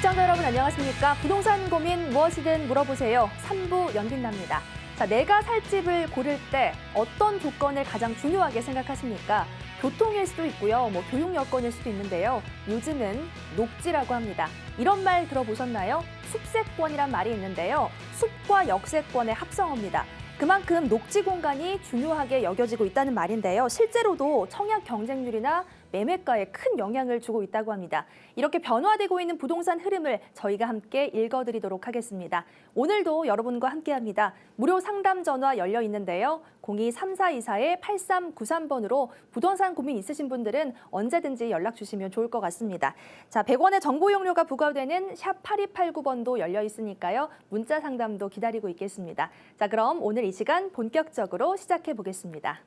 시청자 여러분 안녕하십니까? 부동산 고민 무엇이든 물어보세요. 3부 연빈납니다. 자, 내가 살 집을 고를 때 어떤 조건을 가장 중요하게 생각하십니까? 교통일 수도 있고요. 교육 여건일 수도 있는데요. 요즘은 녹지라고 합니다. 이런 말 들어보셨나요? 숲세권이란 말이 있는데요. 숲과 역세권의 합성어입니다. 그만큼 녹지 공간이 중요하게 여겨지고 있다는 말인데요. 실제로도 청약 경쟁률이나 매매가에 큰 영향을 주고 있다고 합니다. 이렇게 변화되고 있는 부동산 흐름을 저희가 함께 읽어드리도록 하겠습니다. 오늘도 여러분과 함께합니다. 무료 상담 전화 열려 있는데요. 02-3424-8393번으로 부동산 고민 있으신 분들은 언제든지 연락 주시면 좋을 것 같습니다. 자, 100원의 정보 용료가 부과되는 샵 8289번도 열려 있으니까요. 문자 상담도 기다리고 있겠습니다. 자, 그럼 오늘 이 시간 본격적으로 시작해 보겠습니다.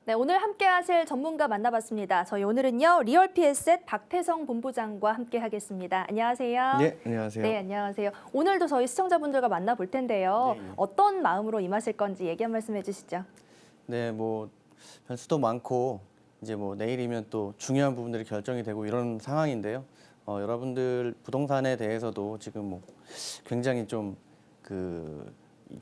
네, 오늘 함께 하실 전문가 만나봤습니다. 저희 오늘은요, 리얼피에셋 박태성 본부장과 함께 하겠습니다. 안녕하세요. 네, 안녕하세요. 네, 안녕하세요. 오늘도 저희 시청자분들과 만나볼 텐데요. 네. 어떤 마음으로 임하실 건지 얘기 한 말씀 해주시죠. 네, 변수도 많고 이제 내일이면 또 중요한 부분들이 결정이 되고 이런 상황인데요. 여러분들 부동산에 대해서도 지금 굉장히 좀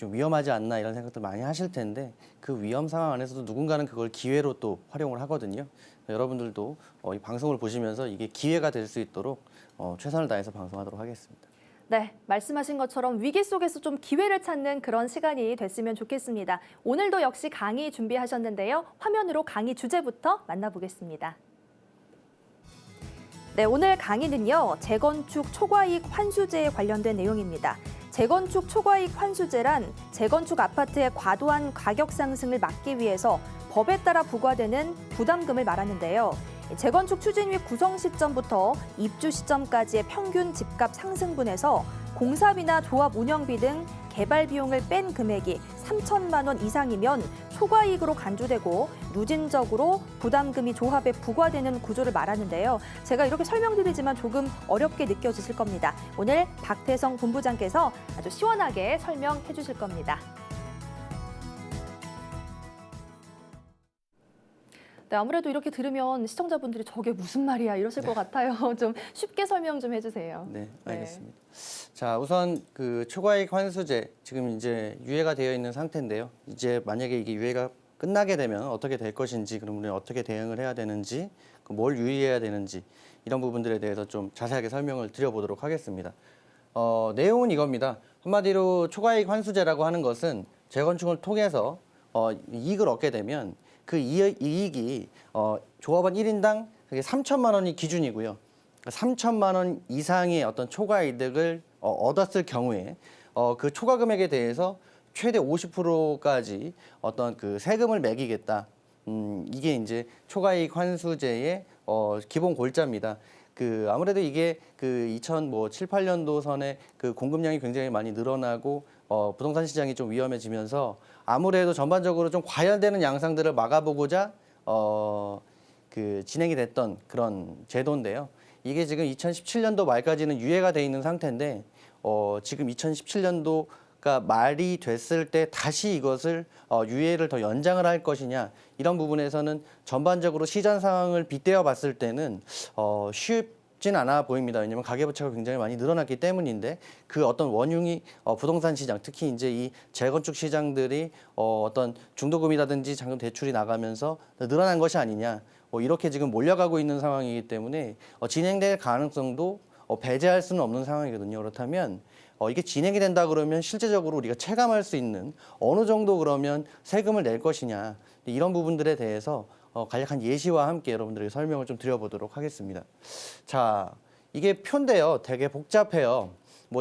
위험하지 않나 이런 생각들 많이 하실 텐데 그 위험 상황 안에서도 누군가는 그걸 기회로 또 활용을 하거든요. 여러분들도 이 방송을 보시면서 이게 기회가 될 수 있도록 최선을 다해서 방송하도록 하겠습니다. 네, 말씀하신 것처럼 위기 속에서 좀 기회를 찾는 그런 시간이 됐으면 좋겠습니다. 오늘도 역시 강의 준비하셨는데요. 화면으로 강의 주제부터 만나보겠습니다. 네, 오늘 강의는요, 재건축 초과이익 환수제에 관련된 내용입니다. 재건축 초과이익 환수제란 재건축 아파트의 과도한 가격 상승을 막기 위해서 법에 따라 부과되는 부담금을 말하는데요. 재건축 추진위 구성 시점부터 입주 시점까지의 평균 집값 상승분에서 공사비나 조합 운영비 등 개발 비용을 뺀 금액이 3천만 원 이상이면 초과이익으로 간주되고 누진적으로 부담금이 조합에 부과되는 구조를 말하는데요. 제가 이렇게 설명드리지만 조금 어렵게 느껴지실 겁니다. 오늘 박태성 본부장께서 아주 시원하게 설명해 주실 겁니다. 네, 아무래도 이렇게 들으면 시청자분들이 저게 무슨 말이야 이러실 것 같아요. 좀 쉽게 설명 좀 해주세요. 네, 알겠습니다. 자, 우선 그 초과이익 환수제 지금 이제 유예가 되어 있는 상태인데요. 이제 만약에 이게 유예가 끝나게 되면 어떻게 될 것인지, 그러면 어떻게 대응을 해야 되는지, 뭘 유의해야 되는지 이런 부분들에 대해서 좀 자세하게 설명을 드려보도록 하겠습니다. 내용은 이겁니다. 한마디로 초과이익 환수제라고 하는 것은 재건축을 통해서 이익을 얻게 되면 그 이익이 조합원 1인당 3천만 원이 기준이고요. 3천만 원 이상의 어떤 초과 이득을 얻었을 경우에 그 초과 금액에 대해서 최대 50%까지 어떤 그 세금을 매기겠다. 이게 이제 초과이익 환수제의 기본 골자입니다. 아무래도 이게 2007, 8년도 선에 그 공급량이 굉장히 많이 늘어나고 부동산 시장이 좀 위험해지면서 아무래도 전반적으로 좀 과열되는 양상들을 막아보고자 진행이 됐던 그런 제도인데요. 이게 지금 2017년도 말까지는 유예가 돼 있는 상태인데 지금 2017년도가 말이 됐을 때 다시 이것을 유예를 더 연장을 할 것이냐 이런 부분에서는 전반적으로 시장 상황을 빗대어 봤을 때는 쉽진 않아 보입니다. 왜냐하면 가계부채가 굉장히 많이 늘어났기 때문인데 그 어떤 원흉이 부동산 시장, 특히 이제 이 재건축 시장들이 어떤 중도금이라든지 잔금 대출이 나가면서 늘어난 것이 아니냐. 이렇게 지금 몰려가고 있는 상황이기 때문에 진행될 가능성도 배제할 수는 없는 상황이거든요. 그렇다면 이게 진행이 된다 그러면 실제적으로 우리가 체감할 수 있는 어느 정도 그러면 세금을 낼 것이냐 이런 부분들에 대해서 간략한 예시와 함께 여러분들에게 설명을 좀 드려보도록 하겠습니다. 자, 이게 표인데요. 되게 복잡해요.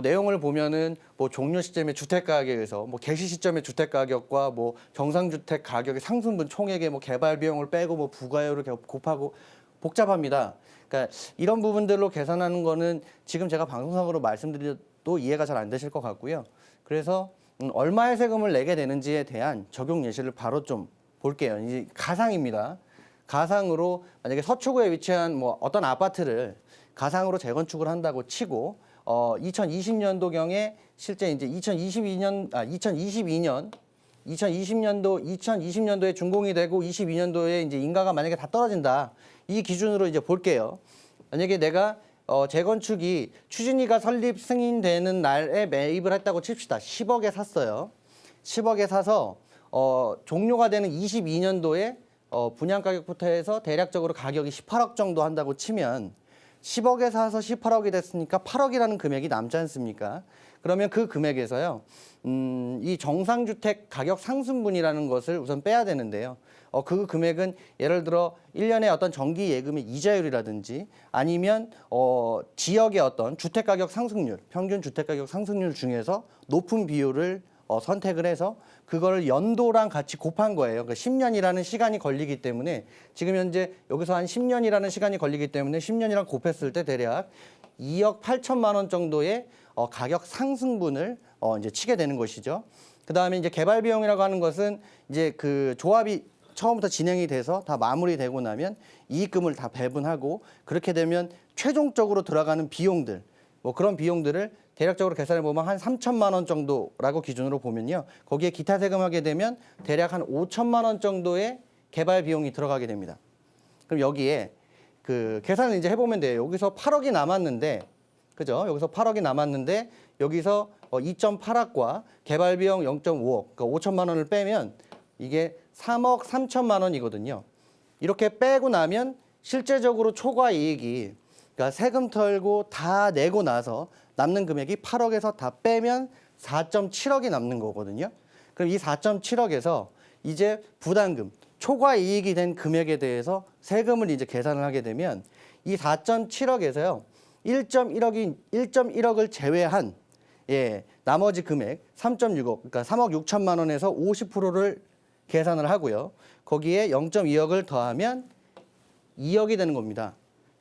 내용을 보면은 종료 시점의 주택 가격에서 개시 시점의 주택 가격과 정상주택 가격의 상승분 총액의 개발 비용을 빼고 부가율을 곱하고 복잡합니다. 그러니까 이런 부분들로 계산하는 거는 지금 제가 방송상으로 말씀드려도 이해가 잘 안 되실 것 같고요. 그래서 얼마의 세금을 내게 되는지에 대한 적용 예시를 바로 좀 볼게요. 이제 가상입니다. 가상으로 만약에 서초구에 위치한 뭐 어떤 아파트를 가상으로 재건축을 한다고 치고 2020년도경에 실제 이제 2020년도에 준공이 되고 22년도에 이제 인가가 만약에 다 떨어진다. 이 기준으로 이제 볼게요. 만약에 내가 재건축이 추진위가 설립 승인되는 날에 매입을 했다고 칩시다. 10억에 샀어요. 10억에 사서 종료가 되는 22년도에 분양가격부터 해서 대략적으로 가격이 18억 정도 한다고 치면 10억에 사서 18억이 됐으니까 8억이라는 금액이 남지 않습니까? 그러면 그 금액에서요, 이 정상주택 가격 상승분이라는 것을 우선 빼야 되는데요. 그 금액은 예를 들어 1년에 어떤 정기 예금의 이자율이라든지 아니면 지역의 어떤 주택가격 상승률, 평균 주택가격 상승률 중에서 높은 비율을 선택을 해서 그걸 연도랑 같이 곱한 거예요. 그러니까 10년이라는 시간이 걸리기 때문에 지금 현재 여기서 한 10년이라는 시간이 걸리기 때문에 10년이랑 곱했을 때 대략 2억 8천만 원 정도의 가격 상승분을 이제 치게 되는 것이죠. 그 다음에 이제 개발 비용이라고 하는 것은 이제 그 조합이 처음부터 진행이 돼서 다 마무리되고 나면 이익금을 다 배분하고 그렇게 되면 최종적으로 들어가는 비용들, 뭐 그런 비용들을 대략적으로 계산해 보면 한 3천만 원 정도라고 기준으로 보면요. 거기에 기타 세금하게 되면 대략 한 5천만 원 정도의 개발 비용이 들어가게 됩니다. 그럼 여기에 그 계산을 이제 해보면 돼요. 여기서 8억이 남았는데, 그죠? 여기서 8억이 남았는데 여기서 2.8억과 개발 비용 0.5억, 그러니까 5천만 원을 빼면 이게 3억 3천만 원이거든요. 이렇게 빼고 나면 실제적으로 초과 이익이, 그러니까 세금 털고 다 내고 나서 남는 금액이 8억에서 다 빼면 4.7억이 남는 거거든요. 그럼 이 4.7억에서 이제 부담금, 초과 이익이 된 금액에 대해서 세금을 이제 계산을 하게 되면 이 4.7억에서요. 1.1억을 제외한 나머지 금액 3.6억, 그러니까 3억 6천만 원에서 50%를 계산을 하고요. 거기에 0.2억을 더하면 2억이 되는 겁니다.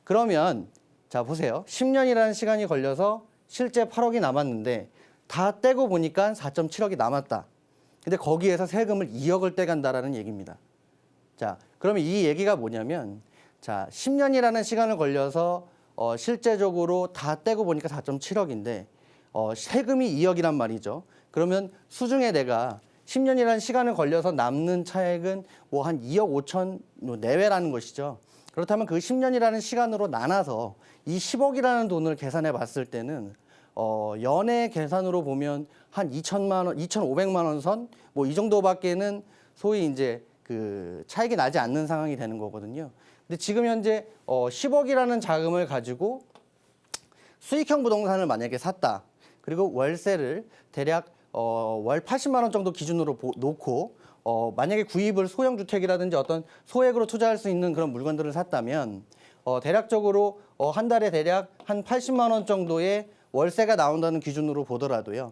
그러면 자 보세요. 10년이라는 시간이 걸려서 실제 8억이 남았는데 다 떼고 보니까 4.7억이 남았다. 근데 거기에서 세금을 2억을 떼간다라는 얘기입니다. 자, 그러면 이 얘기가 뭐냐면 자, 10년이라는 시간을 걸려서 실제적으로 다 떼고 보니까 4.7억인데 세금이 2억이란 말이죠. 그러면 수중에 내가 10년이라는 시간을 걸려서 남는 차액은 뭐 한 2억 5천 내외라는 것이죠. 그렇다면 그 10년이라는 시간으로 나눠서 이 10억이라는 돈을 계산해 봤을 때는 연애 계산으로 보면 한 2천만 원, 2,500만 원 선 뭐 이 정도밖에는 소위 이제 그 차익이 나지 않는 상황이 되는 거거든요. 근데 지금 현재 10억이라는 자금을 가지고 수익형 부동산을 만약에 샀다. 그리고 월세를 대략 월 80만 원 정도 기준으로 놓고 만약에 구입을 소형 주택이라든지 어떤 소액으로 투자할 수 있는 그런 물건들을 샀다면 대략적으로 한 달에 대략 한 80만 원 정도의 월세가 나온다는 기준으로 보더라도요.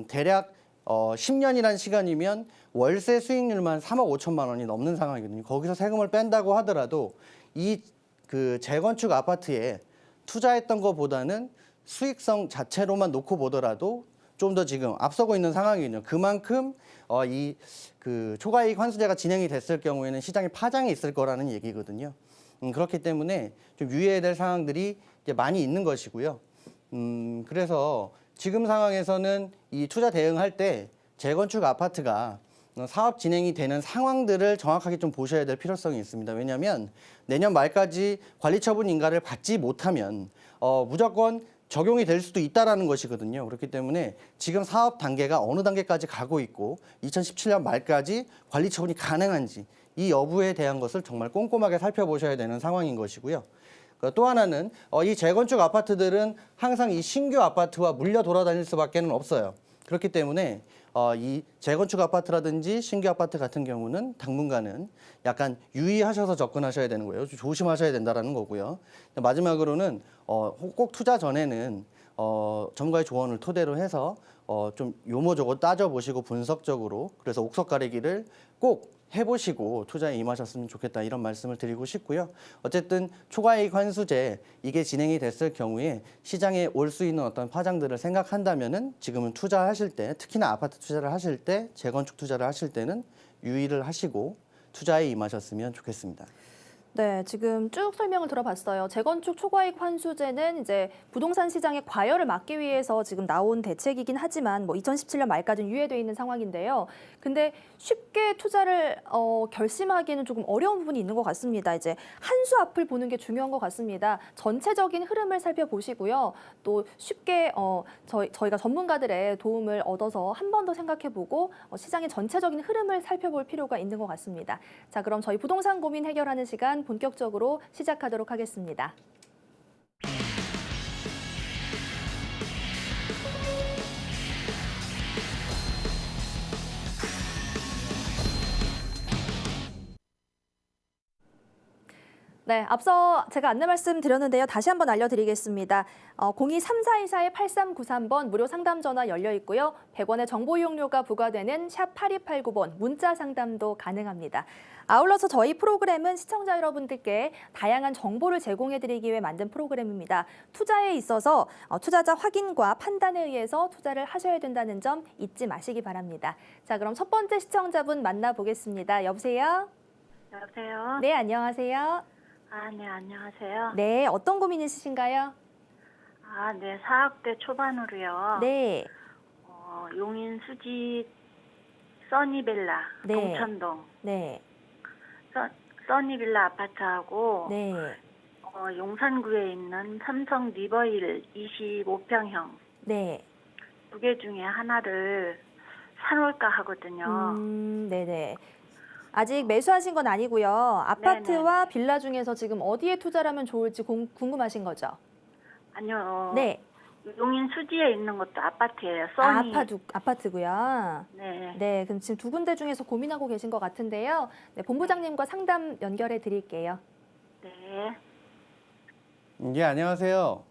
대략 10년이란 시간이면 월세 수익률만 3억 5천만 원이 넘는 상황이거든요. 거기서 세금을 뺀다고 하더라도 이 그 재건축 아파트에 투자했던 것보다는 수익성 자체로만 놓고 보더라도 좀 더 지금 앞서고 있는 상황이거든요. 그만큼 이 그 초과이익 환수제가 진행이 됐을 경우에는 시장에 파장이 있을 거라는 얘기거든요. 그렇기 때문에 좀 유의해야 될 사항들이 이제 많이 있는 것이고요. 그래서 지금 상황에서는 이 투자 대응할 때 재건축 아파트가 사업 진행이 되는 상황들을 정확하게 좀 보셔야 될 필요성이 있습니다. 왜냐하면 내년 말까지 관리처분 인가를 받지 못하면 무조건 적용이 될 수도 있다라는 것이거든요. 그렇기 때문에 지금 사업 단계가 어느 단계까지 가고 있고 2017년 말까지 관리처분이 가능한지 이 여부에 대한 것을 정말 꼼꼼하게 살펴보셔야 되는 상황인 것이고요. 또 하나는 이 재건축 아파트들은 항상 이 신규 아파트와 물려 돌아다닐 수밖에 없어요. 그렇기 때문에 이 재건축 아파트라든지 신규 아파트 같은 경우는 당분간은 약간 유의하셔서 접근하셔야 되는 거예요. 좀 조심하셔야 된다는 거고요. 마지막으로는 꼭 투자 전에는 전문가의 조언을 토대로 해서 좀 요모조고 따져보시고 분석적으로 그래서 옥석 가리기를 꼭 해보시고 투자에 임하셨으면 좋겠다 이런 말씀을 드리고 싶고요. 어쨌든 초과이익 환수제 이게 진행이 됐을 경우에 시장에 올 수 있는 어떤 파장들을 생각한다면은 지금은 투자하실 때 특히나 아파트 투자를 하실 때 재건축 투자를 하실 때는 유의를 하시고 투자에 임하셨으면 좋겠습니다. 네, 지금 쭉 설명을 들어봤어요. 재건축 초과이익 환수제는 이제 부동산 시장의 과열을 막기 위해서 지금 나온 대책이긴 하지만 뭐 2017년 말까지는 유예돼 있는 상황인데요. 근데 쉽게 투자를 결심하기에는 조금 어려운 부분이 있는 것 같습니다. 이제 한 수 앞을 보는 게 중요한 것 같습니다. 전체적인 흐름을 살펴보시고요. 또 쉽게 저희가 전문가들의 도움을 얻어서 한 번 더 생각해보고 시장의 전체적인 흐름을 살펴볼 필요가 있는 것 같습니다. 자, 그럼 저희 부동산 고민 해결하는 시간 본격적으로 시작하도록 하겠습니다. 네, 앞서 제가 안내 말씀 드렸는데요. 다시 한번 알려드리겠습니다. 023424-8393번 무료 상담 전화 열려 있고요. 100원의 정보 이용료가 부과되는 샵 8289번 문자 상담도 가능합니다. 아울러서 저희 프로그램은 시청자 여러분들께 다양한 정보를 제공해드리기 위해 만든 프로그램입니다. 투자에 있어서 투자자 확인과 판단에 의해서 투자를 하셔야 된다는 점 잊지 마시기 바랍니다. 자, 그럼 첫 번째 시청자분 만나보겠습니다. 여보세요? 여보세요? 네, 안녕하세요. 네, 안녕하세요. 네, 어떤 고민 있으신가요? 네, 4억대 초반으로요. 네, 용인 수지 써니빌라, 네. 동천동. 네, 써니빌라 아파트하고, 네. 용산구에 있는 삼성 리버힐 25평형. 네. 두 개 중에 하나를 사놓을까 하거든요. 네네. 아직 매수하신 건 아니고요. 아파트와 네네네. 빌라 중에서 지금 어디에 투자를 하면 좋을지 궁금하신 거죠? 아니요. 네. 용인 수지에 있는 것도 아파트예요. 써니. 아파트고요. 네. 네, 그럼 지금 두 군데 중에서 고민하고 계신 것 같은데요. 네, 본부장님과 상담 연결해 드릴게요. 네. 예, 안녕하세요.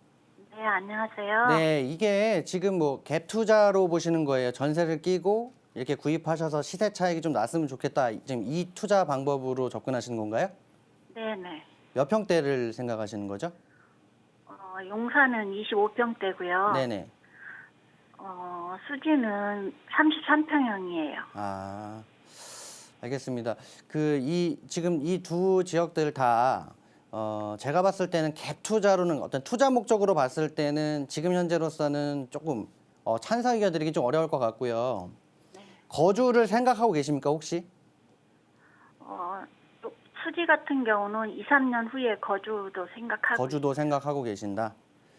네, 안녕하세요. 네, 이게 지금 뭐 갭 투자로 보시는 거예요. 전세를 끼고 이렇게 구입하셔서 시세 차익이 좀 났으면 좋겠다. 지금 이 투자 방법으로 접근하시는 건가요? 네네. 몇 평대를 생각하시는 거죠? 용산은 25평대고요. 네네. 수지는 33평형이에요. 알겠습니다. 지금 이 두 지역들 다 제가 봤을 때는 갭 투자로는 어떤 투자 목적으로 봤을 때는 지금 현재로서는 조금 찬성 의견 드리기 좀 어려울 것 같고요. 네. 거주를 생각하고 계십니까 혹시? 또 수지 같은 경우는 2, 3년 후에 거주도 생각하고 거주도 생각하고 계신다.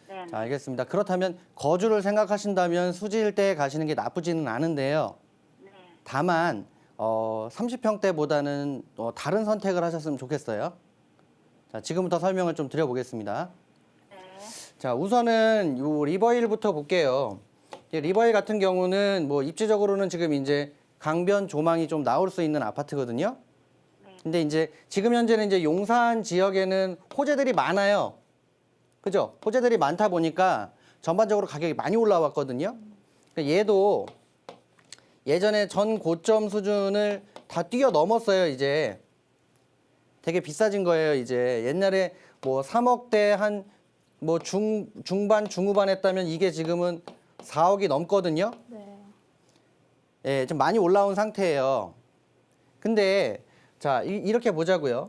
네. 자, 알겠습니다. 그렇다면 거주를 생각하신다면 수지 일대에 가시는 게 나쁘지는 않은데요. 네. 다만 30평대보다는 다른 선택을 하셨으면 좋겠어요. 자, 지금부터 설명을 좀 드려보겠습니다. 네. 자, 우선은 요 리버힐부터 볼게요. 리버힐 같은 경우는 뭐 입지적으로는 지금 이제 강변 조망이 좀 나올 수 있는 아파트거든요. 네. 근데 이제 지금 현재는 이제 용산 지역에는 호재들이 많아요. 그죠? 호재들이 많다 보니까 전반적으로 가격이 많이 올라왔거든요. 그러니까 얘도 예전에 전 고점 수준을 다 뛰어넘었어요, 이제. 되게 비싸진 거예요, 이제. 옛날에 뭐 3억대 한 뭐 중반, 중후반 했다면 이게 지금은 4억이 넘거든요. 네. 예, 좀 많이 올라온 상태예요. 근데 자, 이렇게 보자고요.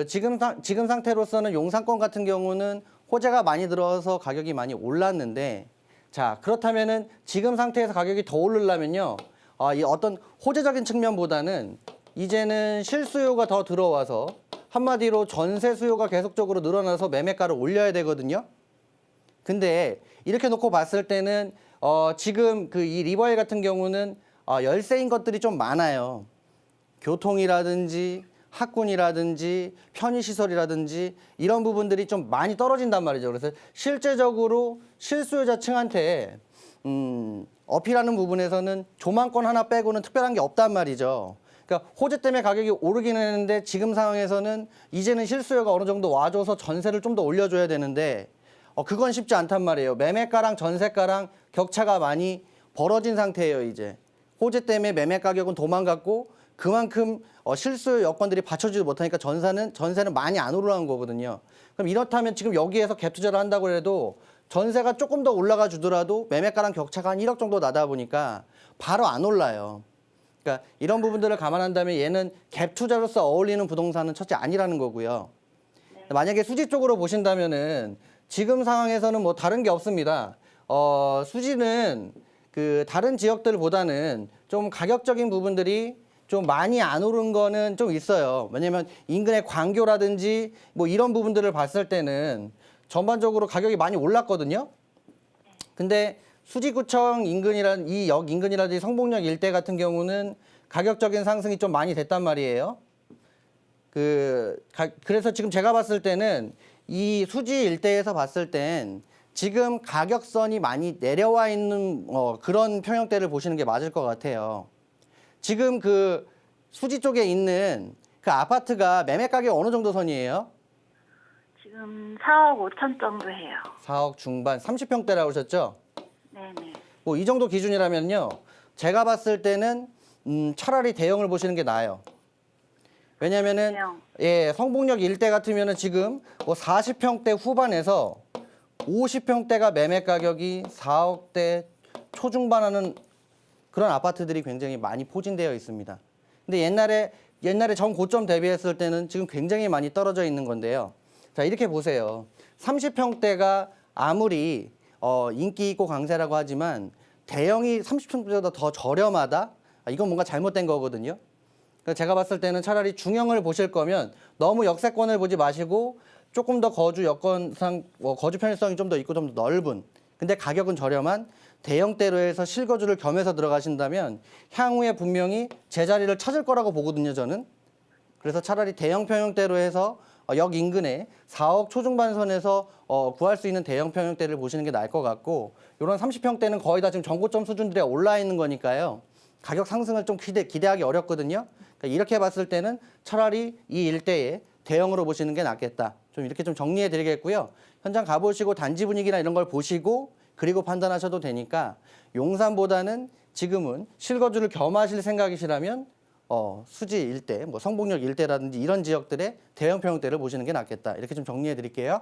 지금 상태로서는 용산권 같은 경우는 호재가 많이 들어서 가격이 많이 올랐는데, 자, 그렇다면은 지금 상태에서 가격이 더 오르려면요. 이 어떤 호재적인 측면보다는 이제는 실수요가 더 들어와서 한마디로 전세 수요가 계속적으로 늘어나서 매매가를 올려야 되거든요. 근데 이렇게 놓고 봤을 때는 지금 이 리버힐 같은 경우는 열세인 것들이 좀 많아요. 교통이라든지 학군이라든지 편의시설이라든지 이런 부분들이 좀 많이 떨어진단 말이죠. 그래서 실제적으로 실수요자층한테 어필하는 부분에서는 조망권 하나 빼고는 특별한 게 없단 말이죠. 그러니까 호재 때문에 가격이 오르긴 했는데 지금 상황에서는 이제는 실수요가 어느 정도 와줘서 전세를 좀 더 올려줘야 되는데 그건 쉽지 않단 말이에요. 매매가랑 전세가랑 격차가 많이 벌어진 상태예요, 이제. 호재 때문에 매매 가격은 도망갔고 그만큼 실수요 여건들이 받쳐주지 못하니까 전세는 많이 안 오르는 거거든요. 그럼 이렇다면 지금 여기에서 갭 투자를 한다고 해도 전세가 조금 더 올라가 주더라도 매매가랑 격차가 한 1억 정도 나다 보니까 바로 안 올라요. 그러니까 이런 부분들을 감안한다면 얘는 갭 투자로서 어울리는 부동산은 첫째 아니라는 거고요. 만약에 수지 쪽으로 보신다면은 지금 상황에서는 뭐 다른 게 없습니다. 수지는 그 다른 지역들보다는 좀 가격적인 부분들이 좀 많이 안 오른 거는 좀 있어요. 왜냐면 인근의 광교라든지 뭐 이런 부분들을 봤을 때는 전반적으로 가격이 많이 올랐거든요. 근데 수지구청 인근이란 이 역 인근이라든지 성북역 일대 같은 경우는 가격적인 상승이 좀 많이 됐단 말이에요. 그래서 지금 제가 봤을 때는 이 수지 일대에서 봤을 땐 지금 가격선이 많이 내려와 있는 그런 평형대를 보시는 게 맞을 것 같아요. 지금 그 수지 쪽에 있는 그 아파트가 매매 가격 어느 정도 선이에요? 지금 4억 5천 정도 해요. 4억 중반, 30평대라고 하셨죠? 네네. 뭐 이 정도 기준이라면요. 제가 봤을 때는 차라리 대형을 보시는 게 나아요. 왜냐면은 대형. 예, 성북역 일대 같으면은 지금 뭐 40평대 후반에서 50평대가 매매 가격이 4억대 초중반하는 그런 아파트들이 굉장히 많이 포진되어 있습니다. 근데 옛날에 전 고점 대비했을 때는 지금 굉장히 많이 떨어져 있는 건데요. 자, 이렇게 보세요. 30평대가 아무리 인기 있고 강세라고 하지만 대형이 30평대보다 더 저렴하다? 이건 뭔가 잘못된 거거든요. 그러니까 제가 봤을 때는 차라리 중형을 보실 거면 너무 역세권을 보지 마시고 조금 더 거주 여건상 거주 편의성이 좀 더 있고 좀 더 넓은 근데 가격은 저렴한 대형대로 해서 실거주를 겸해서 들어가신다면 향후에 분명히 제자리를 찾을 거라고 보거든요, 저는. 그래서 차라리 대형 평형대로 해서 역 인근에 4억 초중반 선에서 구할 수 있는 대형 평형대를 보시는 게 나을 것 같고 이런 30평대는 거의 다 지금 정고점 수준들에 올라 있는 거니까요. 가격 상승을 좀 기대하기 어렵거든요. 그러니까 이렇게 봤을 때는 차라리 이 일대에 대형으로 보시는 게 낫겠다. 좀 이렇게 좀 정리해 드리겠고요. 현장 가보시고 단지 분위기나 이런 걸 보시고 그리고 판단하셔도 되니까 용산보다는 지금은 실거주를 겸하실 생각이시라면 수지 일대, 뭐 성북역 일대라든지 이런 지역들의 대형 평형대를 보시는 게 낫겠다. 이렇게 좀 정리해 드릴게요.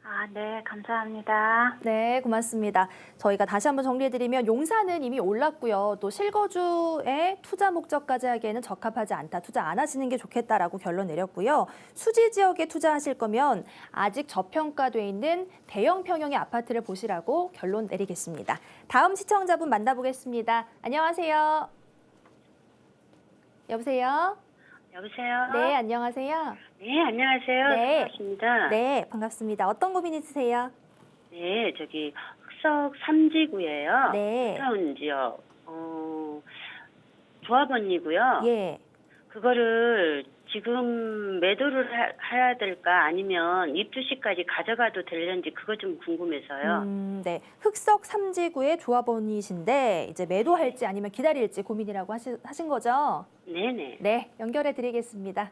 아, 네, 감사합니다. 네, 고맙습니다. 저희가 다시 한번 정리해드리면 용산은 이미 올랐고요. 또 실거주의 투자 목적까지 하기에는 적합하지 않다. 투자 안 하시는 게 좋겠다라고 결론 내렸고요. 수지 지역에 투자하실 거면 아직 저평가돼 있는 대형 평형의 아파트를 보시라고 결론 내리겠습니다. 다음 시청자분 만나보겠습니다. 안녕하세요. 여보세요? 여보세요? 네, 안녕하세요. 네, 안녕하세요. 네. 반갑습니다. 네, 반갑습니다. 어떤 고민 있으세요? 네, 저기 흑석 3지구예요. 네. 타운 지역. 조합원이고요. 예. 그거를 지금 매도를 해야 될까 아니면 입주 시까지 가져가도 될는지 그거 좀 궁금해서요. 네. 흑석 3지구의 조합원이신데 이제 매도할지 아니면 기다릴지 고민이라고 하신 거죠? 네네. 네, 연결해 드리겠습니다.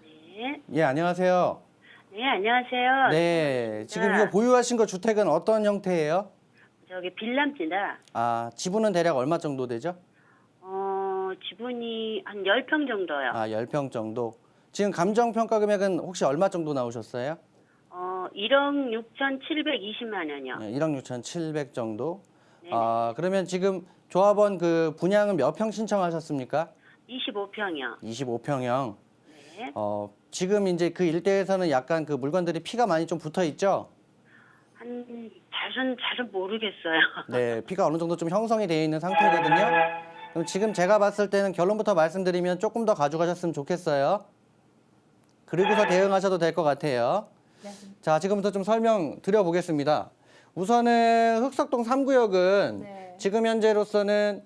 네. 예, 안녕하세요. 네, 안녕하세요. 네, 지금 이거 보유하신 거 주택은 어떤 형태예요? 저기 빌라입니다. 아, 지분은 대략 얼마 정도 되죠? 지분이 한 10평 정도요. 아, 10평 정도. 지금 감정평가 금액은 혹시 얼마 정도 나오셨어요? 1억 6,720만 원이요. 네, 1억 6,700 정도. 네네. 아, 그러면 지금 조합원 그 분양은 몇 평 신청하셨습니까? 25평이요. 25평형. 네. 지금 이제 그 일대에서는 약간 그 물건들이 피가 많이 좀 붙어 있죠? 잘은 모르겠어요. 네, 피가 어느 정도 좀 형성이 되어 있는 상태거든요. 그럼 지금 제가 봤을 때는 결론부터 말씀드리면 조금 더 가져가셨으면 좋겠어요. 그리고서 대응하셔도 될 것 같아요. 네. 자, 지금부터 좀 설명 드려보겠습니다. 우선은 흑석동 3구역은 네. 지금 현재로서는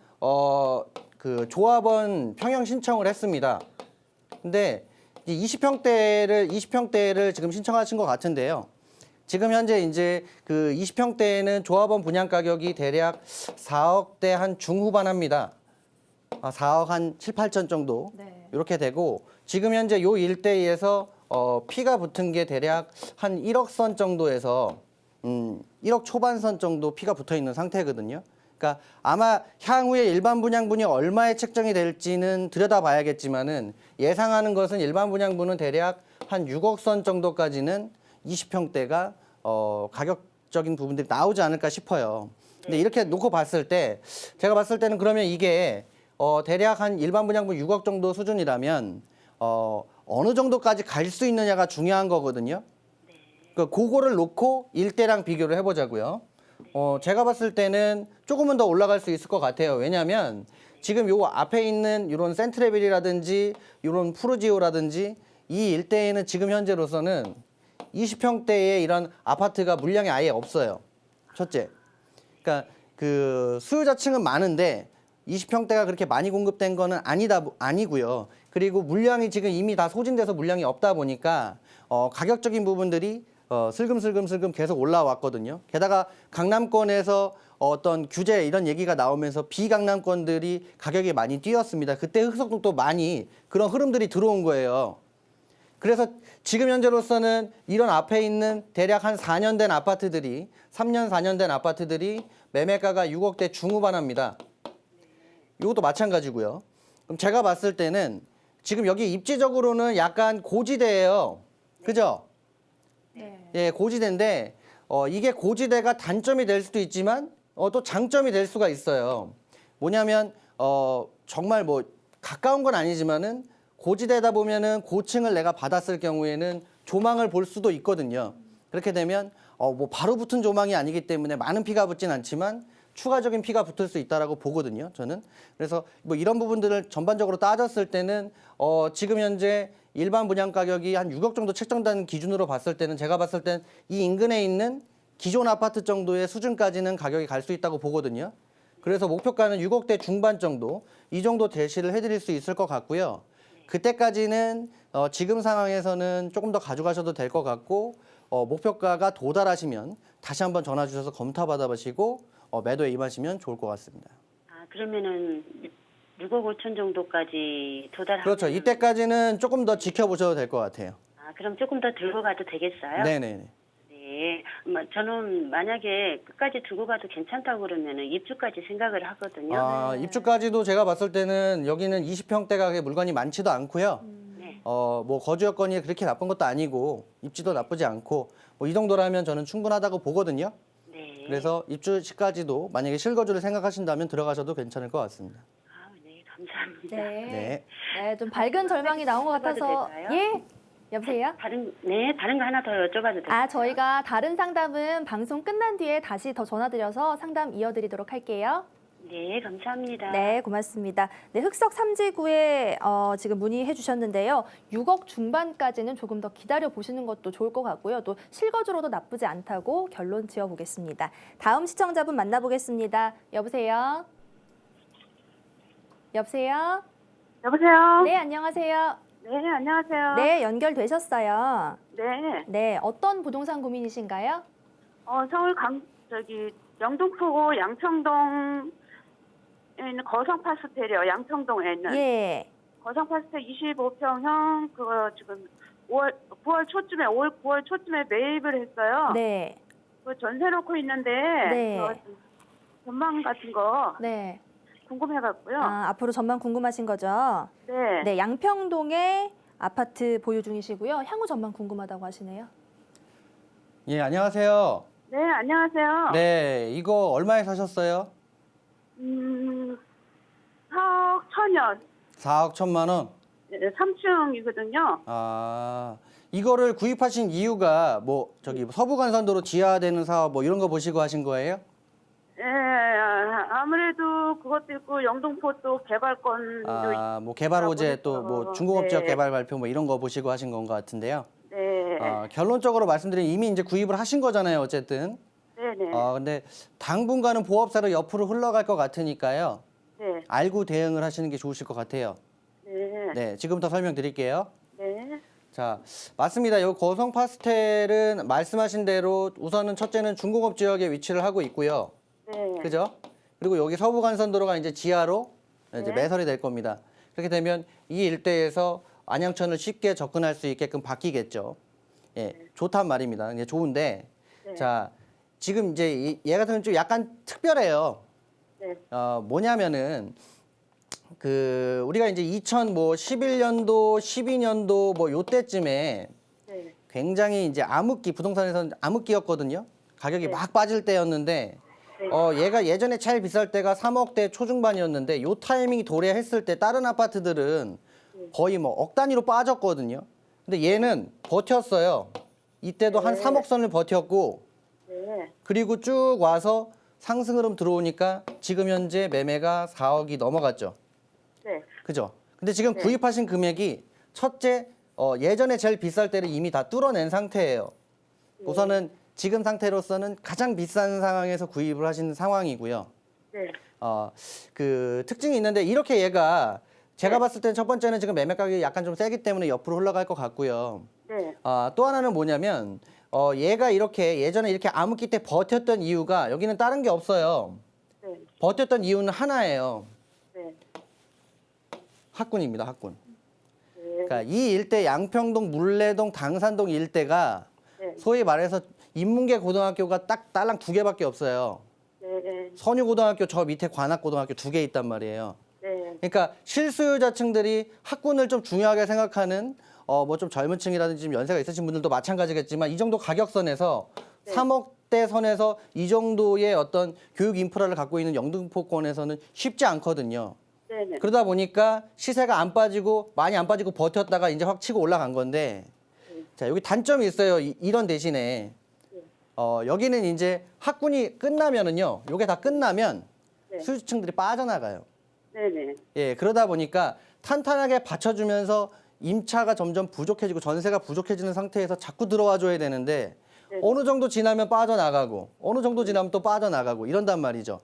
그 조합원 평형 신청을 했습니다. 근데 20평대를 지금 신청하신 것 같은데요. 지금 현재 이제 그 20평대에는 조합원 분양 가격이 대략 4억대 한 중후반 합니다. 4억 한 7, 8천 정도 네. 이렇게 되고 지금 현재 요 일대에서 피가 붙은 게 대략 한 1억 선 정도에서 1억 초반 선 정도 피가 붙어 있는 상태거든요. 그러니까 아마 향후에 일반 분양분이 얼마에 책정이 될지는 들여다봐야겠지만은 예상하는 것은 일반 분양분은 대략 한 6억 선 정도까지는 20평대가 가격적인 부분들이 나오지 않을까 싶어요. 근데 이렇게 놓고 봤을 때 제가 봤을 때는 그러면 이게 대략 한 일반 분양분 6억 정도 수준이라면 어느 정도까지 갈 수 있느냐가 중요한 거거든요. 그거를 놓고 일대랑 비교를 해보자고요. 제가 봤을 때는 조금은 더 올라갈 수 있을 것 같아요. 왜냐하면 지금 요 앞에 있는 이런 센트레빌이라든지 이런 푸르지오라든지 이 일대에는 지금 현재로서는 20평대의 이런 아파트가 물량이 아예 없어요. 첫째. 그러니까 그 수요자층은 많은데 20평대가 그렇게 많이 공급된 거는 아니고요. 그리고 물량이 지금 이미 다 소진돼서 물량이 없다 보니까 가격적인 부분들이 슬금슬금 계속 올라왔거든요. 게다가 강남권에서 어떤 규제 이런 얘기가 나오면서 비강남권들이 가격이 많이 뛰었습니다. 그때 흑석동도 많이 그런 흐름들이 들어온 거예요. 그래서 지금 현재로서는 이런 앞에 있는 대략 한 4년 된 아파트들이 3년, 4년 된 아파트들이 매매가가 6억대 중후반합니다. 이것도 마찬가지고요. 그럼 제가 봤을 때는 지금 여기 입지적으로는 약간 고지대예요. 그죠? 네. 예, 고지대인데 이게 고지대가 단점이 될 수도 있지만 또 장점이 될 수가 있어요. 뭐냐면 정말 뭐 가까운 건 아니지만은 고지대다 보면은 고층을 내가 받았을 경우에는 조망을 볼 수도 있거든요. 그렇게 되면 뭐 바로 붙은 조망이 아니기 때문에 많은 피가 붙진 않지만 추가적인 피가 붙을 수 있다라고 보거든요. 저는. 그래서 뭐 이런 부분들을 전반적으로 따졌을 때는 지금 현재 일반 분양 가격이 한 6억 정도 책정된 기준으로 봤을 때는 제가 봤을 땐 이 인근에 있는 기존 아파트 정도의 수준까지는 가격이 갈 수 있다고 보거든요. 그래서 목표가는 6억대 중반 정도, 이 정도 제시를 해드릴 수 있을 것 같고요. 그때까지는 지금 상황에서는 조금 더 가져가셔도 될 것 같고 목표가가 도달하시면 다시 한번 전화 주셔서 검토 받아보시고 매도에 임하시면 좋을 것 같습니다. 아, 그러면은 6억 5천 정도까지 도달하면 그렇죠. 이때까지는 조금 더 지켜보셔도 될 것 같아요. 아, 그럼 조금 더 들고 가도 되겠어요? 네네네. 네. 저는 만약에 끝까지 두고 가도 괜찮다고 그러면은 입주까지 생각을 하거든요. 입주까지도 제가 봤을 때는 여기는 20평대가 물건이 많지도 않고요. 네. 뭐 거주 여건이 그렇게 나쁜 것도 아니고 입지도 나쁘지 않고 뭐 이 정도라면 저는 충분하다고 보거든요. 네. 그래서 입주 시까지도 만약에 실거주를 생각하신다면 들어가셔도 괜찮을 것 같습니다. 아, 네. 감사합니다. 네. 네. 네, 좀 밝은 절망이 나온 것 여쭤봐도 같아서. 될까요? 예. 여보세요? 다른 거 하나 더 여쭤봐도 될까요? 저희가 다른 상담은 방송 끝난 뒤에 다시 더 전화드려서 상담 이어드리도록 할게요. 네, 감사합니다. 네, 고맙습니다. 네, 흑석 3지구에 지금 문의해 주셨는데요. 6억 중반까지는 조금 더 기다려 보시는 것도 좋을 것 같고요. 또 실거주로도 나쁘지 않다고 결론 지어 보겠습니다. 다음 시청자분 만나보겠습니다. 여보세요? 여보세요? 여보세요? 네, 안녕하세요. 네, 안녕하세요. 네, 연결되셨어요. 네. 네, 어떤 부동산 고민이신가요? 서울 영등포구 양청동에 있는 거성파스텔이요. 양청동에 있는. 예. 거성파스텔 25평형 그거 지금 5월 9월 초쯤에 매입을 했어요. 네. 그 전세 놓고 있는데 네. 그 전망 같은 거 네. 궁금해갖고요. 앞으로 전망 궁금하신 거죠? 네. 네, 양평동에 아파트 보유 중이시고요. 향후 전망 궁금하다고 하시네요. 예, 안녕하세요. 네, 안녕하세요. 네, 이거 얼마에 사셨어요? 4억 1,000원. 4억 1천만 원. 네, 3층이거든요. 이거를 구입하신 이유가 뭐 저기 서부간선도로 지하되는 사업 뭐 이런 거 보시고 하신 거예요? 예, 아무래도 그것도 있고 영등포 또 개발권도 뭐 개발 호재 또 뭐 중공업지역 네. 개발 발표 뭐 이런 거 보시고 하신 건 것 같은데요. 네. 결론적으로 말씀드리면 이미 이제 구입을 하신 거잖아요, 어쨌든. 네네. 근데 당분간은 보합사로 옆으로 흘러갈 것 같으니까요. 네. 알고 대응을 하시는 게 좋으실 것 같아요. 네. 네, 지금부터 설명드릴게요. 네. 자, 맞습니다. 이 거성 파스텔은 말씀하신 대로 우선은 첫째는 중공업 지역에 위치를 하고 있고요. 네. 그죠? 그리고 여기 서부간선도로가 이제 지하로 이제 네. 매설이 될 겁니다. 그렇게 되면 이 일대에서 안양천을 쉽게 접근할 수 있게끔 바뀌겠죠. 예, 좋단 말입니다. 이제 좋은데, 네. 자, 지금 이제 얘 같은 경우는 좀 약간 특별해요. 네. 뭐냐면은 우리가 이제 2011년도, 12년도 뭐 요때쯤에 네. 굉장히 이제 암흑기 부동산에서는 암흑기였거든요. 가격이 네. 막 빠질 때였는데 얘가 예전에 제일 비쌀 때가 3억대 초중반이었는데 요 타이밍이 도래했을 때 다른 아파트들은 거의 뭐 억 단위로 빠졌거든요. 근데 얘는 버텼어요. 이때도 한 3억 선을 버텼고 네. 그리고 쭉 와서 상승 흐름 들어오니까 지금 현재 매매가 4억이 넘어갔죠. 네. 그죠? 근데 지금 네. 구입하신 금액이 첫째 예전에 제일 비쌀 때를 이미 다 뚫어낸 상태예요. 우선은 지금 상태로서는 가장 비싼 상황에서 구입을 하신 상황이고요. 네. 그 특징이 있는데 이렇게 얘가 제가 네. 봤을 때는 첫 번째는 지금 매매 가격이 약간 좀 세기 때문에 옆으로 흘러갈 것 같고요. 네. 또 하나는 뭐냐면 얘가 이렇게 예전에 이렇게 암흑기 때 버텼던 이유가 여기는 다른 게 없어요. 네. 버텼던 이유는 하나예요. 네. 학군입니다, 학군. 네. 그러니까 이 일대 양평동, 물레동, 당산동 일대가 네. 소위 말해서 인문계 고등학교가 딱 딸랑 2개밖에 없어요. 네. 선유고등학교 저 밑에 관악고등학교 2개 있단 말이에요. 네. 그러니까 실수요자층들이 학군을 좀 중요하게 생각하는 뭐 좀 젊은 층이라든지 좀 연세가 있으신 분들도 마찬가지겠지만 이 정도 가격선에서 네. 3억대 선에서 이 정도의 어떤 교육 인프라를 갖고 있는 영등포권에서는 쉽지 않거든요. 네. 그러다 보니까 시세가 안 빠지고 많이 안 빠지고 버텼다가 이제 확 치고 올라간 건데 자 여기 단점이 있어요. 이런 대신에 여기는 이제 학군이 끝나면은요. 요게 다 끝나면 네. 수요층들이 빠져나가요. 네네. 예, 그러다 보니까 탄탄하게 받쳐주면서 임차가 점점 부족해지고 전세가 부족해지는 상태에서 자꾸 들어와 줘야 되는데 네. 어느 정도 지나면 빠져나가고 어느 정도 지나면 또 빠져나가고 이런단 말이죠.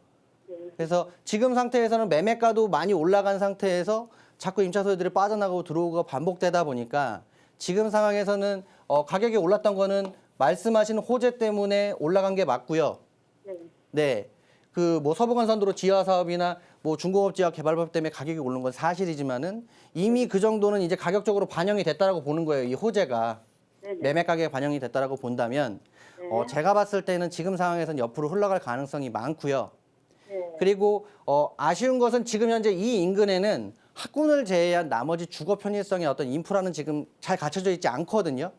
네. 그래서 지금 상태에서는 매매가도 많이 올라간 상태에서 자꾸 임차 소유들이 빠져나가고 들어오고가 반복되다 보니까 지금 상황에서는 가격이 올랐던 거는 말씀하신 호재 때문에 올라간 게 맞고요. 네. 네. 그 뭐 서부간선도로 지하 사업이나 뭐 중공업 지하 개발법 때문에 가격이 오른 건 사실이지만은 이미 그 정도는 이제 가격적으로 반영이 됐다라고 보는 거예요. 이 호재가 네네. 매매 가격에 반영이 됐다라고 본다면 제가 봤을 때는 지금 상황에서는 옆으로 흘러갈 가능성이 많고요. 네. 그리고 아쉬운 것은 지금 현재 이 인근에는 학군을 제외한 나머지 주거 편의성의 어떤 인프라는 지금 잘 갖춰져 있지 않거든요.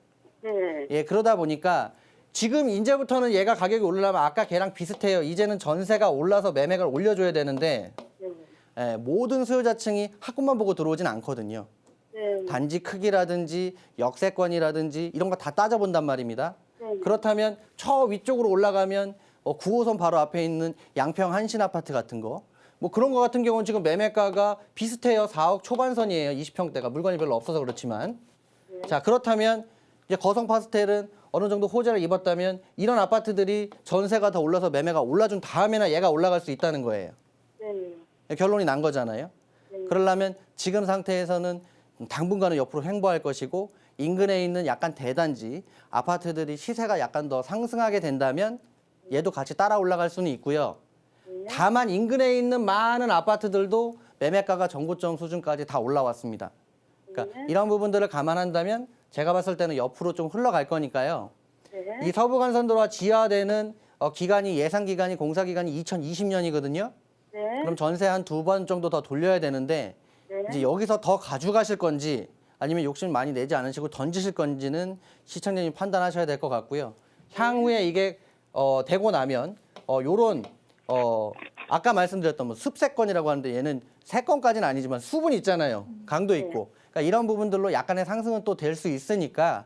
네. 예, 그러다 보니까 지금 이제부터는 얘가 가격이 오르려면 아까 걔랑 비슷해요. 이제는 전세가 올라서 매매가를 올려줘야 되는데 네. 예, 모든 수요자층이 학군만 보고 들어오진 않거든요. 네. 단지 크기라든지 역세권이라든지 이런 거 다 따져본단 말입니다. 네. 그렇다면 저 위쪽으로 올라가면 9호선 바로 앞에 있는 양평 한신 아파트 같은 거 뭐 그런 거 같은 경우는 지금 매매가가 비슷해요. 4억 초반선이에요. 20평대가 물건이 별로 없어서 그렇지만 자 그렇다면 이제 거성 파스텔은 어느 정도 호재를 입었다면 이런 아파트들이 전세가 더 올라서 매매가 올라준 다음에나 얘가 올라갈 수 있다는 거예요. 네. 결론이 난 거잖아요. 그러려면 지금 상태에서는 당분간은 옆으로 횡보할 것이고 인근에 있는 약간 대단지 아파트들이 시세가 약간 더 상승하게 된다면 얘도 같이 따라 올라갈 수는 있고요. 다만 인근에 있는 많은 아파트들도 매매가가 전고점 수준까지 다 올라왔습니다. 그러니까 이런 부분들을 감안한다면 제가 봤을 때는 옆으로 좀 흘러갈 거니까요. 네. 이 서부간선도로가 지하되는 기간이 예상 기간이 공사 기간이 2020년이거든요. 네. 그럼 전세 한 2번 정도 더 돌려야 되는데 네. 이제 여기서 더 가져가실 건지 아니면 욕심 많이 내지 않으시고 던지실 건지는 시청자님 판단하셔야 될 것 같고요. 향후에 이게 되고 나면 요런 아까 말씀드렸던 뭐 습세권이라고 하는데 얘는 세권까지는 아니지만 수분 있잖아요. 강도 있고. 그러니까 이런 부분들로 약간의 상승은 또 될 수 있으니까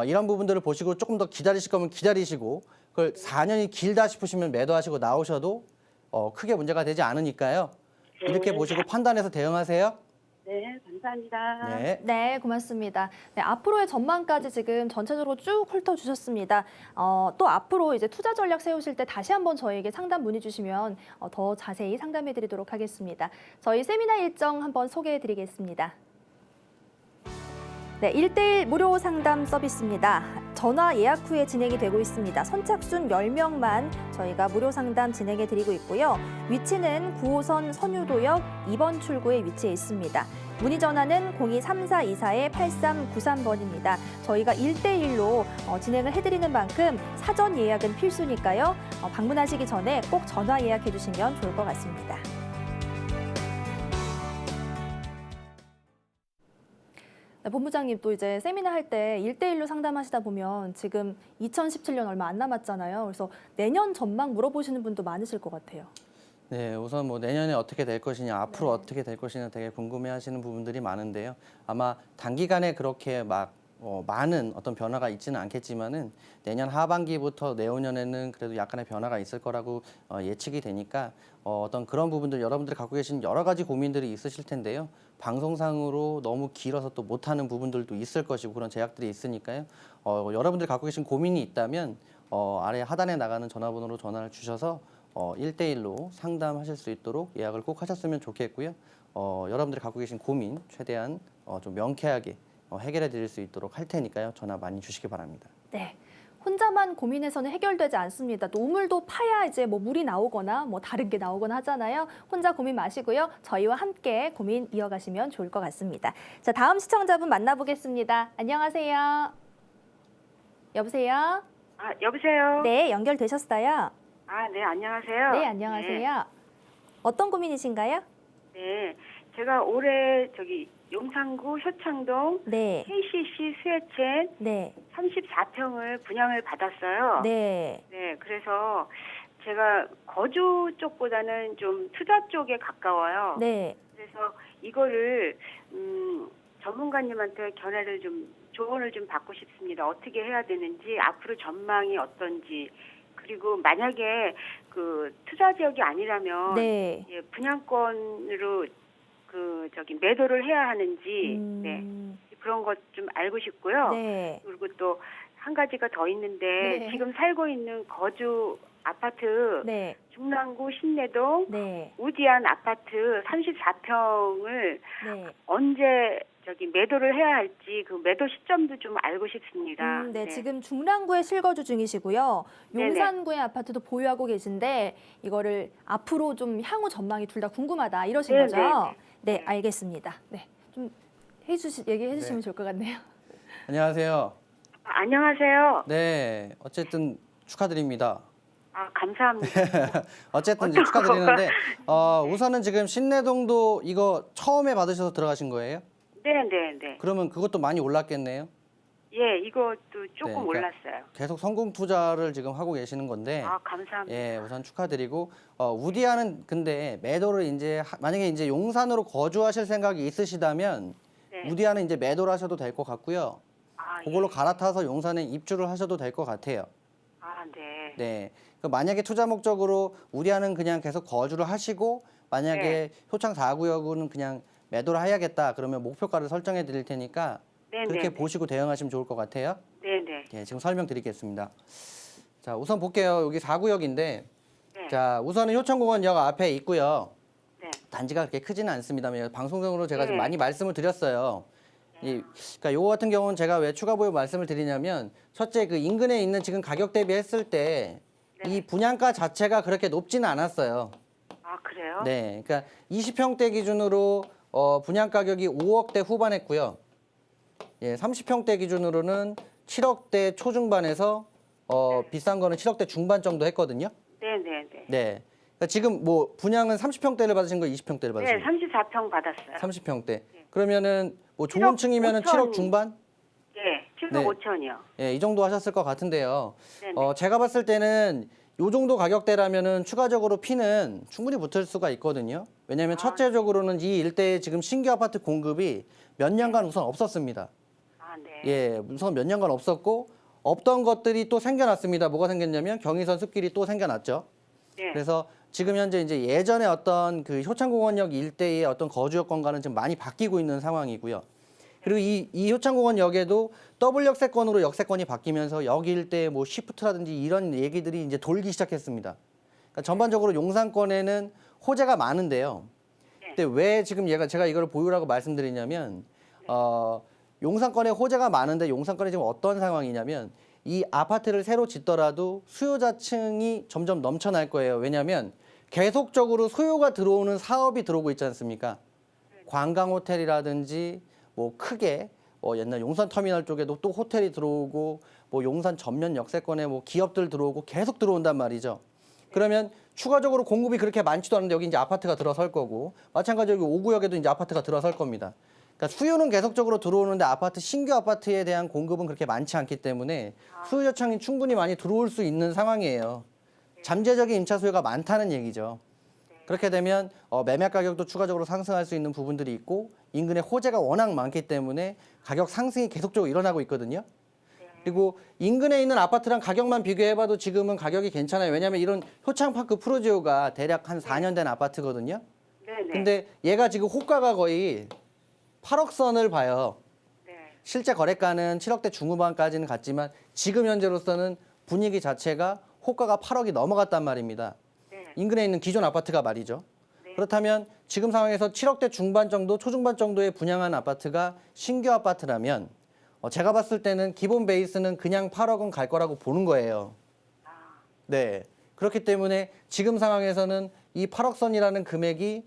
이런 부분들을 보시고 조금 더 기다리실 거면 기다리시고 그걸 4년이 길다 싶으시면 매도하시고 나오셔도 크게 문제가 되지 않으니까요. 이렇게 보시고 판단해서 대응하세요. 네. 감사합니다. 네. 네, 고맙습니다. 네, 앞으로의 전망까지 지금 전체적으로 쭉 훑어주셨습니다. 또 앞으로 이제 투자 전략 세우실 때 다시 한번 저희에게 상담 문의 주시면 더 자세히 상담해드리도록 하겠습니다. 저희 세미나 일정 한번 소개해드리겠습니다. 네, 1대1 무료 상담 서비스입니다. 전화 예약 후에 진행이 되고 있습니다. 선착순 10명만 저희가 무료 상담 진행해 드리고 있고요. 위치는 9호선 선유도역 2번 출구에 위치해 있습니다. 문의 전화는 023424-8393번입니다. 저희가 1대1로 진행을 해드리는 만큼 사전 예약은 필수니까요. 방문하시기 전에 꼭 전화 예약해 주시면 좋을 것 같습니다. 본부장님 또 이제 세미나 할 때 1대1로 상담하시다 보면 지금 2017년 얼마 안 남았잖아요. 그래서 내년 전망 물어보시는 분도 많으실 것 같아요. 네, 우선 뭐 내년에 어떻게 될 것이냐, 앞으로 어떻게 될 것이냐 되게 궁금해하시는 부분들이 많은데요. 아마 단기간에 그렇게 막 많은 어떤 변화가 있지는 않겠지만은 내년 하반기부터 내후년에는 그래도 약간의 변화가 있을 거라고 예측이 되니까 어떤 그런 부분들 여러분들이 갖고 계신 여러 가지 고민들이 있으실 텐데요. 방송상으로 너무 길어서 또 못하는 부분들도 있을 것이고 그런 제약들이 있으니까요. 여러분들이 갖고 계신 고민이 있다면 아래 하단에 나가는 전화번호로 전화를 주셔서 1대1로 상담하실 수 있도록 예약을 꼭 하셨으면 좋겠고요. 여러분들이 갖고 계신 고민 최대한 좀 명쾌하게 해결해 드릴 수 있도록 할 테니까요. 전화 많이 주시기 바랍니다. 네. 혼자만 고민해서는 해결되지 않습니다. 또 우물도 파야 이제 뭐 물이 나오거나 뭐 다른 게 나오거나 하잖아요. 혼자 고민 마시고요. 저희와 함께 고민 이어가시면 좋을 것 같습니다. 자, 다음 시청자분 만나보겠습니다. 안녕하세요. 여보세요? 여보세요? 네, 연결되셨어요. 네, 안녕하세요. 네, 안녕하세요. 어떤 고민이신가요? 네, 제가 올해 용산구 효창동 네, KCC 수혜첸 네, 34평을 분양을 받았어요. 네, 네, 그래서 제가 거주 쪽보다는 좀 투자 쪽에 가까워요. 네. 그래서 이거를 전문가님한테 조언을 좀 받고 싶습니다. 어떻게 해야 되는지, 앞으로 전망이 어떤지, 그리고 만약에 그 투자 지역이 아니라면 네. 예, 분양권으로 매도를 해야 하는지 네, 그런 것 좀 알고 싶고요. 네. 그리고 또 한 가지가 더 있는데 네. 지금 살고 있는 거주 아파트 네. 중랑구 신내동 네. 우디안 아파트 34평을 네. 언제 매도를 해야 할지 그 매도 시점도 좀 알고 싶습니다. 네, 지금 중랑구에 실거주 중이시고요. 용산구의 아파트도 보유하고 계신데 이거를 앞으로 좀 향후 전망이 둘 다 궁금하다 이러신 네, 거죠? 네. 네, 알겠습니다. 네, 좀 얘기해 주시면 좋을 것 같네요. 안녕하세요. 안녕하세요. 네, 어쨌든 축하드립니다. 감사합니다. 어쨌든 이제 축하드리는데 우선은 지금 신내동도 이거 처음에 받으셔서 들어가신 거예요? 네. 그러면 그것도 많이 올랐겠네요. 예, 이것도 조금 그러니까 올랐어요. 계속 성공 투자를 지금 하고 계시는 건데 감사합니다. 예, 우선 축하드리고 우디안은 근데 매도를 이제 만약에 이제 용산으로 거주하실 생각이 있으시다면 네. 우디안은 이제 매도를 하셔도 될 것 같고요. 그걸로 예. 갈아타서 용산에 입주를 하셔도 될 것 같아요. 네. 네. 만약에 투자 목적으로 우디안은 그냥 계속 거주를 하시고 만약에 효창 4구역은 그냥 매도를 해야겠다 그러면 목표가를 설정해 드릴 테니까 그렇게 보시고 대응하시면 좋을 것 같아요. 네네. 예, 지금 설명드리겠습니다. 자, 우선 볼게요. 여기 4구역인데 네. 자, 우선은 효창공원역 앞에 있고요. 네. 단지가 그렇게 크지는 않습니다만 방송적으로 제가 좀 네. 많이 말씀을 드렸어요. 그러니까 요거 같은 경우는 제가 왜 추가 보유 말씀을 드리냐면 첫째 그 인근에 있는 지금 가격 대비했을 때 이 분양가 자체가 그렇게 높지는 않았어요. 그래요? 네, 그러니까 20평대 기준으로 분양 가격이 5억대 후반했고요. 예, 30평대 기준으로는 7억대 초중반에서 비싼 거는 7억대 중반 정도 했거든요. 네네네. 네. 그러니까 지금 뭐 분양은 30평대를 받으신 거예요, 20평대를 받으신 네, 거예요? 34평 받았어요. 30평대. 그러면은 뭐 좋은 7억 층이면은 5천. 7억 중반? 네, 7억 네. 5천이요. 예, 이 정도 하셨을 것 같은데요. 네네. 제가 봤을 때는 요 정도 가격대라면은 추가적으로 피는 충분히 붙을 수가 있거든요. 왜냐하면 첫째적으로는 이 일대에 지금 신규 아파트 공급이 몇 년간 우선 없었습니다. 네. 예, 우선 몇 년간 없었고 없던 것들이 또 생겨났습니다. 뭐가 생겼냐면 경의선 숲길이 또 생겨났죠. 네. 그래서 지금 현재 이제 예전에 어떤 그 효창공원역 일대의 어떤 거주 여건과는 좀 많이 바뀌고 있는 상황이고요. 그리고 이 효창공원역에도 더블 역세권으로 역세권이 바뀌면서 여기 일대에 뭐 시프트라든지 이런 얘기들이 이제 돌기 시작했습니다. 그러니까 전반적으로 용산권에는 호재가 많은데요. 근데 왜 지금 제가 이걸 보유라고 말씀드리냐면 용산권에 호재가 많은데 용산권에 지금 어떤 상황이냐면 이 아파트를 새로 짓더라도 수요자층이 점점 넘쳐날 거예요. 왜냐하면 계속적으로 소요가 들어오는 사업이 들어오고 있지 않습니까? 관광호텔이라든지 뭐 크게 옛날 용산터미널 쪽에도 또 호텔이 들어오고 뭐 용산 전면 역세권에 뭐 기업들 들어오고 계속 들어온단 말이죠. 그러면 추가적으로 공급이 그렇게 많지도 않은데 여기 이제 아파트가 들어설 거고 마찬가지로 여기 5구역에도 이제 아파트가 들어설 겁니다. 그러니까 수요는 계속적으로 들어오는데 신규 아파트에 대한 공급은 그렇게 많지 않기 때문에 수요 요청이 충분히 많이 들어올 수 있는 상황이에요. 잠재적인 임차 수요가 많다는 얘기죠. 그렇게 되면 매매 가격도 추가적으로 상승할 수 있는 부분들이 있고 인근에 호재가 워낙 많기 때문에 가격 상승이 계속적으로 일어나고 있거든요. 그리고 인근에 있는 아파트랑 가격만 비교해봐도 지금은 가격이 괜찮아요. 왜냐하면 이런 효창파크 프로지오가 대략 한 4년 된 아파트거든요. 네네. 근데 얘가 지금 호가가 거의 8억 선을 봐요. 네. 실제 거래가는 7억대 중후반까지는 갔지만 지금 현재로서는 분위기 자체가 호가가 8억이 넘어갔단 말입니다. 네. 인근에 있는 기존 아파트가 말이죠. 네. 그렇다면 지금 상황에서 7억대 중반 정도, 초중반 정도에 분양한 아파트가 신규 아파트라면 제가 봤을 때는 기본 베이스는 그냥 8억은 갈 거라고 보는 거예요. 네. 그렇기 때문에 지금 상황에서는 이 8억 선이라는 금액이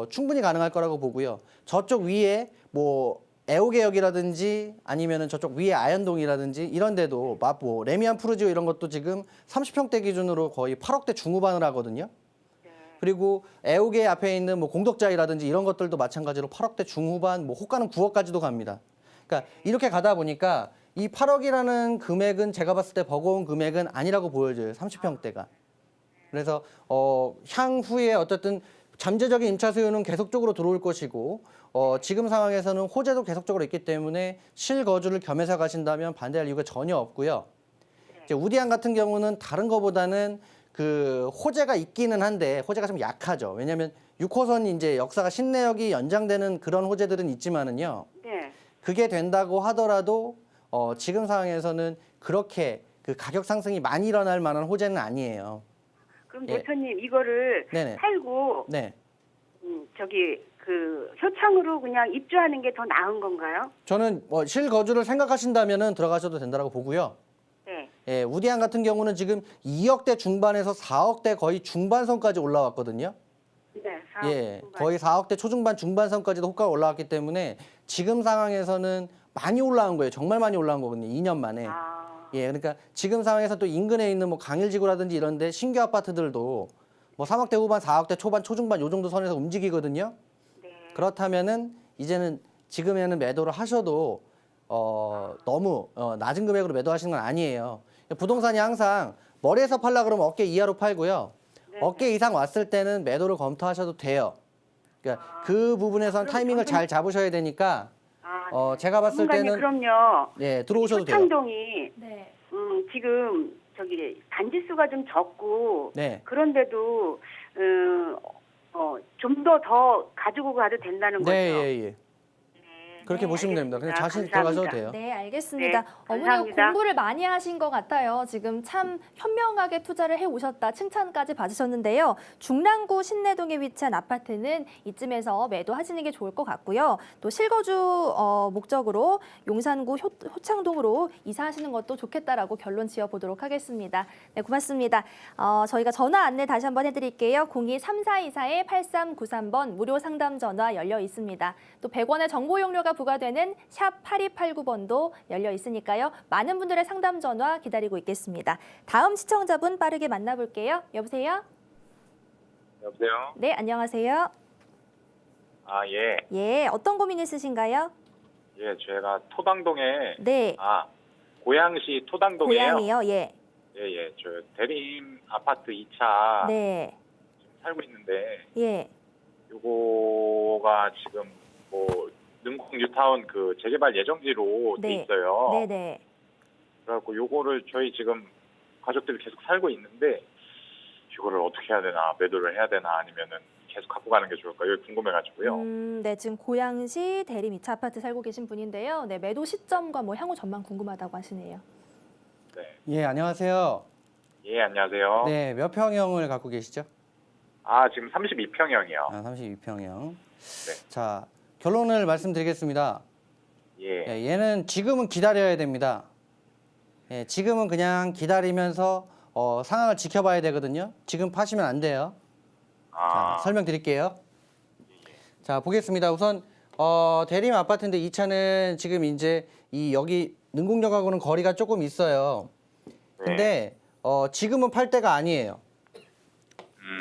충분히 가능할 거라고 보고요. 저쪽 위에 뭐 애호개역이라든지 아니면은 저쪽 위에 아현동이라든지 이런 데도 뭐 레미안 프루지오 이런 것도 지금 30평대 기준으로 거의 8억대 중후반을 하거든요. 그리고 애호개 앞에 있는 뭐 공덕자이라든지 이런 것들도 마찬가지로 8억대 중후반, 뭐 호가는 9억까지도 갑니다. 그러니까 이렇게 가다 보니까 이 8억이라는 금액은 제가 봤을 때 버거운 금액은 아니라고 보여져요. 30평대가. 그래서 향후에 어쨌든 잠재적인 임차 수요는 계속적으로 들어올 것이고 지금 상황에서는 호재도 계속적으로 있기 때문에 실거주를 겸해서 가신다면 반대할 이유가 전혀 없고요. 이제 우디안 같은 경우는 다른 거보다는 그 호재가 있기는 한데 호재가 좀 약하죠. 왜냐하면 6호선 이제 역사가 신내역이 연장되는 그런 호재들은 있지만은요. 네. 그게 된다고 하더라도 지금 상황에서는 그렇게 그 가격 상승이 많이 일어날 만한 호재는 아니에요. 그럼 예. 대표님 이거를 네네. 팔고 네. 저기 그 효창으로 그냥 입주하는 게 더 나은 건가요? 저는 실거주를 생각하신다면은 들어가셔도 된다고 보고요. 네. 예, 우디안 같은 경우는 지금 2억대 중반에서 4억대 거의 중반선까지 올라왔거든요. 네. 4억 예, 중반. 거의 4억대 초중반 중반선까지도 호가가 올라왔기 때문에 지금 상황에서는 많이 올라온 거예요. 정말 많이 올라온 거거든요. 2년 만에. 예, 그러니까 지금 상황에서 또 인근에 있는 뭐 강일지구라든지 이런데 신규 아파트들도 뭐 3억대 후반, 4억대 초반, 초중반 요 정도 선에서 움직이거든요. 네. 그렇다면은 이제는 지금에는 매도를 하셔도 너무 낮은 금액으로 매도하시는 건 아니에요. 부동산이 항상 머리에서 팔라 그러면 어깨 이하로 팔고요. 어깨 이상 왔을 때는 매도를 검토하셔도 돼요. 그러니까 그 부분에선 타이밍을 잘 잡으셔야 되니까 제가 봤을 전문가님, 때는 그럼요. 네, 들어오셔도 돼요. 효창동이 네. 지금 저기 단지 수가 좀 적고 네. 그런데도 좀 더 가지고 가도 된다는 거죠. 네, 예, 예. 그렇게 보시면 됩니다. 그냥 자신 들어가셔도 돼요. 네, 알겠습니다. 네, 어머니가 감사합니다. 공부를 많이 하신 것 같아요. 지금 참 현명하게 투자를 해오셨다 칭찬까지 받으셨는데요. 중랑구 신내동에 위치한 아파트는 이쯤에서 매도하시는 게 좋을 것 같고요. 또 실거주 목적으로 용산구 효창동으로 이사하시는 것도 좋겠다라고 결론 지어보도록 하겠습니다. 네, 고맙습니다. 저희가 전화 안내 다시 한번 해드릴게요. 02-3424-8393번 무료 상담 전화 열려 있습니다. 또 100원의 정보 이용료가 부과되는 샵 8289번도 열려 있으니까요. 많은 분들의 상담 전화 기다리고 있겠습니다. 다음 시청자분 빠르게 만나볼게요. 여보세요? 여보세요? 네, 안녕하세요. 아, 예. 예, 어떤 고민 있으신가요? 예, 제가 토당동에, 네, 고양시 토당동이에요. 고양이요. 예, 예, 예. 저 대림 아파트 2차 네, 지금 살고 있는데, 예, 요거가 지금 뭐, 능곡 뉴타운 그 재개발 예정지로 돼 네. 있어요. 네, 네. 그래갖고 요거를 저희 지금 가족들이 계속 살고 있는데, 이거를 어떻게 해야 되나, 매도를 해야 되나, 아니면은 계속 갖고 가는 게 좋을까, 이거 궁금해가지고요. 네, 지금 고양시 대림 2차 아파트 살고 계신 분인데요. 네, 매도 시점과 뭐 향후 전망 궁금하다고 하시네요. 네. 예, 안녕하세요. 예, 안녕하세요. 네, 몇 평형을 갖고 계시죠? 지금 32평형이요. 32평형. 네. 자, 결론을 말씀드리겠습니다. 예. 예, 얘는 지금은 기다려야 됩니다. 예, 지금은 그냥 기다리면서 상황을 지켜봐야 되거든요. 지금 파시면 안 돼요. 자, 설명드릴게요. 자, 보겠습니다. 우선 대림 아파트인데 이 차는 지금 이제 여기 능곡역하고는 거리가 조금 있어요. 근데 지금은 팔 때가 아니에요.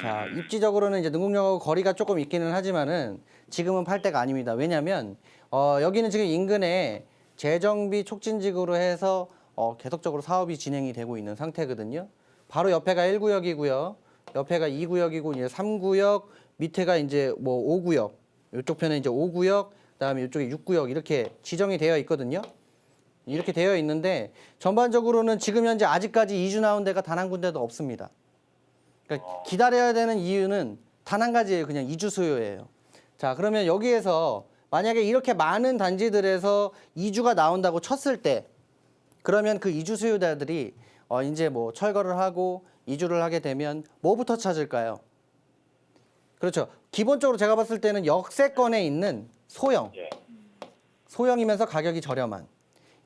자, 입지적으로는 이제 능곡역하고 거리가 조금 있기는 하지만은 지금은 팔 때가 아닙니다. 왜냐하면 여기는 지금 인근에 재정비 촉진지구로 해서 계속적으로 사업이 진행이 되고 있는 상태거든요. 바로 옆에가 1구역이고요. 옆에가 2구역이고 이제 3구역, 밑에가 이제 뭐 5구역. 이쪽 편에 이제 5구역, 그다음에 이쪽에 6구역 이렇게 지정이 되어 있거든요. 이렇게 되어 있는데 전반적으로는 지금 현재 아직까지 이주 나온 데가 단 한 군데도 없습니다. 그러니까 기다려야 되는 이유는 단 한 가지예요. 그냥 이주 수요예요. 자, 그러면 여기에서 만약에 이렇게 많은 단지들에서 이주가 나온다고 쳤을 때 그러면 그 이주 수요자들이 이제 뭐 철거를 하고 이주를 하게 되면 뭐부터 찾을까요? 그렇죠. 기본적으로 제가 봤을 때는 역세권에 있는 소형, 예. 소형이면서 가격이 저렴한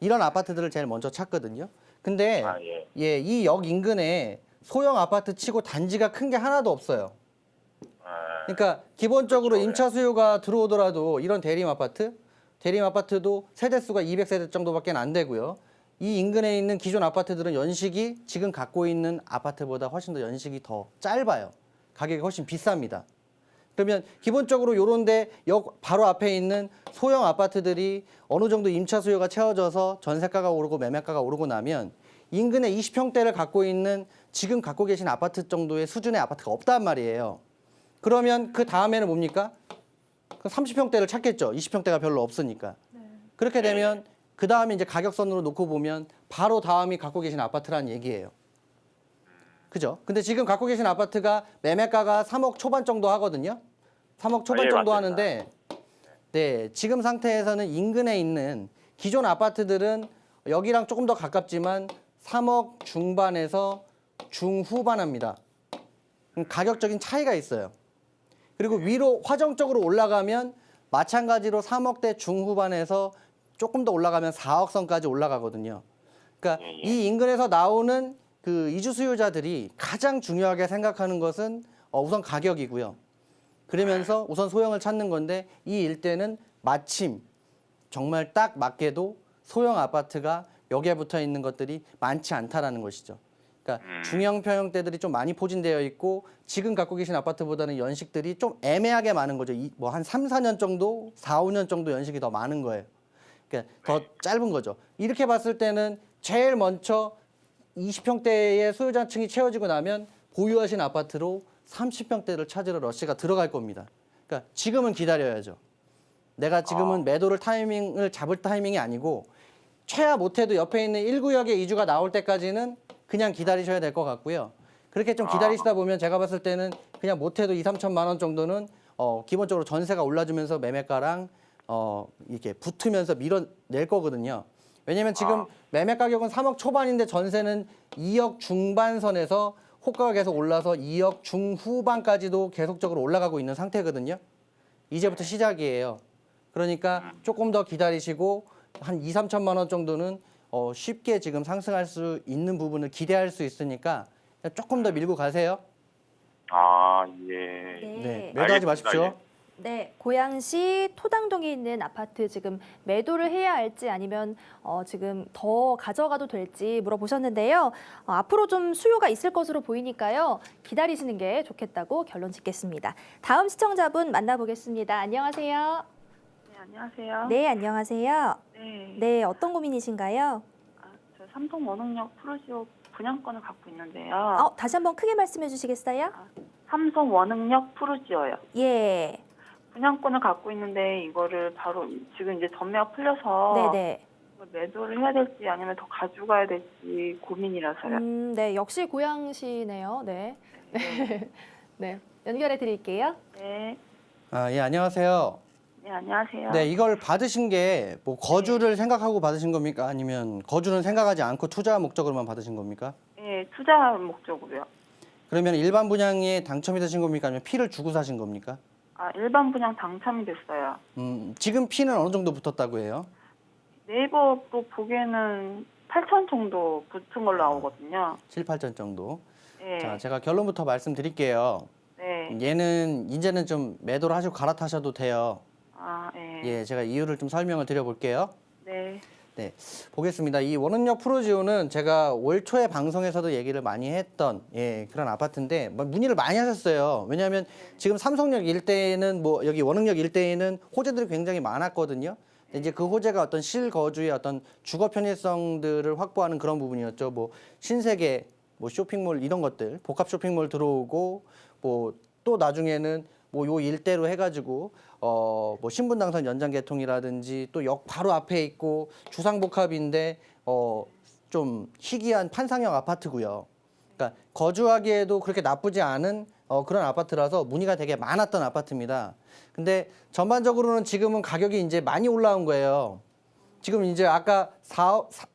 이런 아파트들을 제일 먼저 찾거든요. 근데 아, 예. 예, 이 역 인근에 소형 아파트 치고 단지가 큰 게 하나도 없어요. 아, 그러니까 기본적으로 그렇죠. 임차 수요가 들어오더라도 이런 대림 아파트도 세대 수가 200세대 정도밖에 안 되고요. 이 인근에 있는 기존 아파트들은 연식이 지금 갖고 있는 아파트보다 훨씬 더 연식이 더 짧아요. 가격이 훨씬 비쌉니다. 그러면 기본적으로 요런데 역 바로 앞에 있는 소형 아파트들이 어느 정도 임차 수요가 채워져서 전세가가 오르고 매매가가 오르고 나면 인근에 20평대를 갖고 있는 지금 갖고 계신 아파트 정도의 수준의 아파트가 없단 말이에요. 그러면 그 다음에는 뭡니까? 그 30평대를 찾겠죠. 20평대가 별로 없으니까. 그렇게 되면 그 다음에 이제 가격선으로 놓고 보면 바로 다음이 갖고 계신 아파트라는 얘기예요. 그죠? 근데 지금 갖고 계신 아파트가 매매가가 3억 초반 정도 하거든요. 3억 초반 예, 정도 맞습니다. 하는데 네, 지금 상태에서는 인근에 있는 기존 아파트들은 여기랑 조금 더 가깝지만 3억 중반에서 중후반 합니다. 가격적인 차이가 있어요. 그리고 위로 화정적으로 올라가면 마찬가지로 3억대 중후반에서 조금 더 올라가면 4억 선까지 올라가거든요. 그러니까 이 인근에서 나오는 그 이주 수요자들이 가장 중요하게 생각하는 것은 우선 가격이고요. 그러면서 우선 소형을 찾는 건데 이 일대는 마침 정말 딱 맞게도 소형 아파트가 여기에 붙어 있는 것들이 많지 않다라는 것이죠. 그러니까 중형 평형대들이 좀 많이 포진되어 있고 지금 갖고 계신 아파트보다는 연식들이 좀 애매하게 많은 거죠. 뭐 한 3, 4년 정도, 4, 5년 정도 연식이 더 많은 거예요. 그러니까 더 짧은 거죠. 이렇게 봤을 때는 제일 먼저 20평대의 소유자층이 채워지고 나면 보유하신 아파트로 30평대를 찾으러 러시가 들어갈 겁니다. 그러니까 지금은 기다려야죠. 내가 지금은 매도를 타이밍을 잡을 타이밍이 아니고 최하 못해도 옆에 있는 1구역에 이주가 나올 때까지는 그냥 기다리셔야 될 것 같고요. 그렇게 좀 기다리시다 보면 제가 봤을 때는 그냥 못해도 2, 3천만 원 정도는 기본적으로 전세가 올라주면서 매매가랑 이렇게 붙으면서 밀어낼 거거든요. 왜냐면 지금 매매 가격은 3억 초반인데 전세는 2억 중반선에서 호가가 계속 올라서 2억 중후반까지도 계속적으로 올라가고 있는 상태거든요. 이제부터 시작이에요. 그러니까 조금 더 기다리시고 한 2, 3천만 원 정도는 쉽게 지금 상승할 수 있는 부분을 기대할 수 있으니까 조금 더 밀고 가세요. 아, 예. 네, 매도하지 마십시오. 예. 네, 고양시 토당동에 있는 아파트 지금 매도를 해야 할지 아니면 지금 더 가져가도 될지 물어보셨는데요. 앞으로 좀 수요가 있을 것으로 보이니까요. 기다리시는 게 좋겠다고 결론 짓겠습니다. 다음 시청자분 만나보겠습니다. 안녕하세요. 네, 안녕하세요. 네, 안녕하세요. 네. 네, 어떤 고민이신가요? 저 삼성 원흥역 푸르지오 분양권을 갖고 있는데요. 다시 한번 크게 말씀해 주시겠어요? 삼성 원흥역 푸르지오요. 예. 분양권을 갖고 있는데 이거를 바로 지금 이제 전매가 풀려서 네네. 매도를 해야 될지 아니면 더 가져가야 될지 고민이라서요. 네, 역시 고양시네요. 네. 네, 연결해 드릴게요. 네. 예, 안녕하세요. 네, 안녕하세요. 네, 이걸 받으신 게 뭐 거주를 생각하고 받으신 겁니까? 아니면 거주는 생각하지 않고 투자 목적으로만 받으신 겁니까? 네, 투자 목적으로요. 그러면 일반 분양에 당첨이 되신 겁니까? 아니면 피를 주고 사신 겁니까? 일반 분양 당첨이 됐어요. 지금 피는 어느 정도 붙었다고 해요? 네이버도 보기에는 8천 정도 붙은 걸로 나오거든요. 7, 8천 정도. 네. 자, 제가 결론부터 말씀드릴게요. 네. 얘는 이제는 좀 매도를 하시고 갈아타셔도 돼요. 네. 예, 제가 이유를 좀 설명을 드려볼게요. 네. 네, 보겠습니다. 이 원흥역 프로지오는 제가 올 초에 방송에서도 얘기를 많이 했던 그런 아파트인데 문의를 많이 하셨어요. 왜냐하면 지금 삼성역 일대에는 뭐 여기 원흥역 일대에는 호재들이 굉장히 많았거든요. 근데 이제 그 호재가 어떤 실거주의 어떤 주거 편의성들을 확보하는 그런 부분이었죠. 뭐 신세계, 뭐 쇼핑몰 이런 것들, 복합 쇼핑몰 들어오고 뭐 또 나중에는 뭐 요 일대로 해가지고 뭐 신분당선 연장 개통이라든지 또 역 바로 앞에 있고 주상복합인데 좀 희귀한 판상형 아파트고요. 그러니까 거주하기에도 그렇게 나쁘지 않은 그런 아파트라서 문의가 되게 많았던 아파트입니다. 근데 전반적으로는 지금은 가격이 이제 많이 올라온 거예요. 지금 이제 아까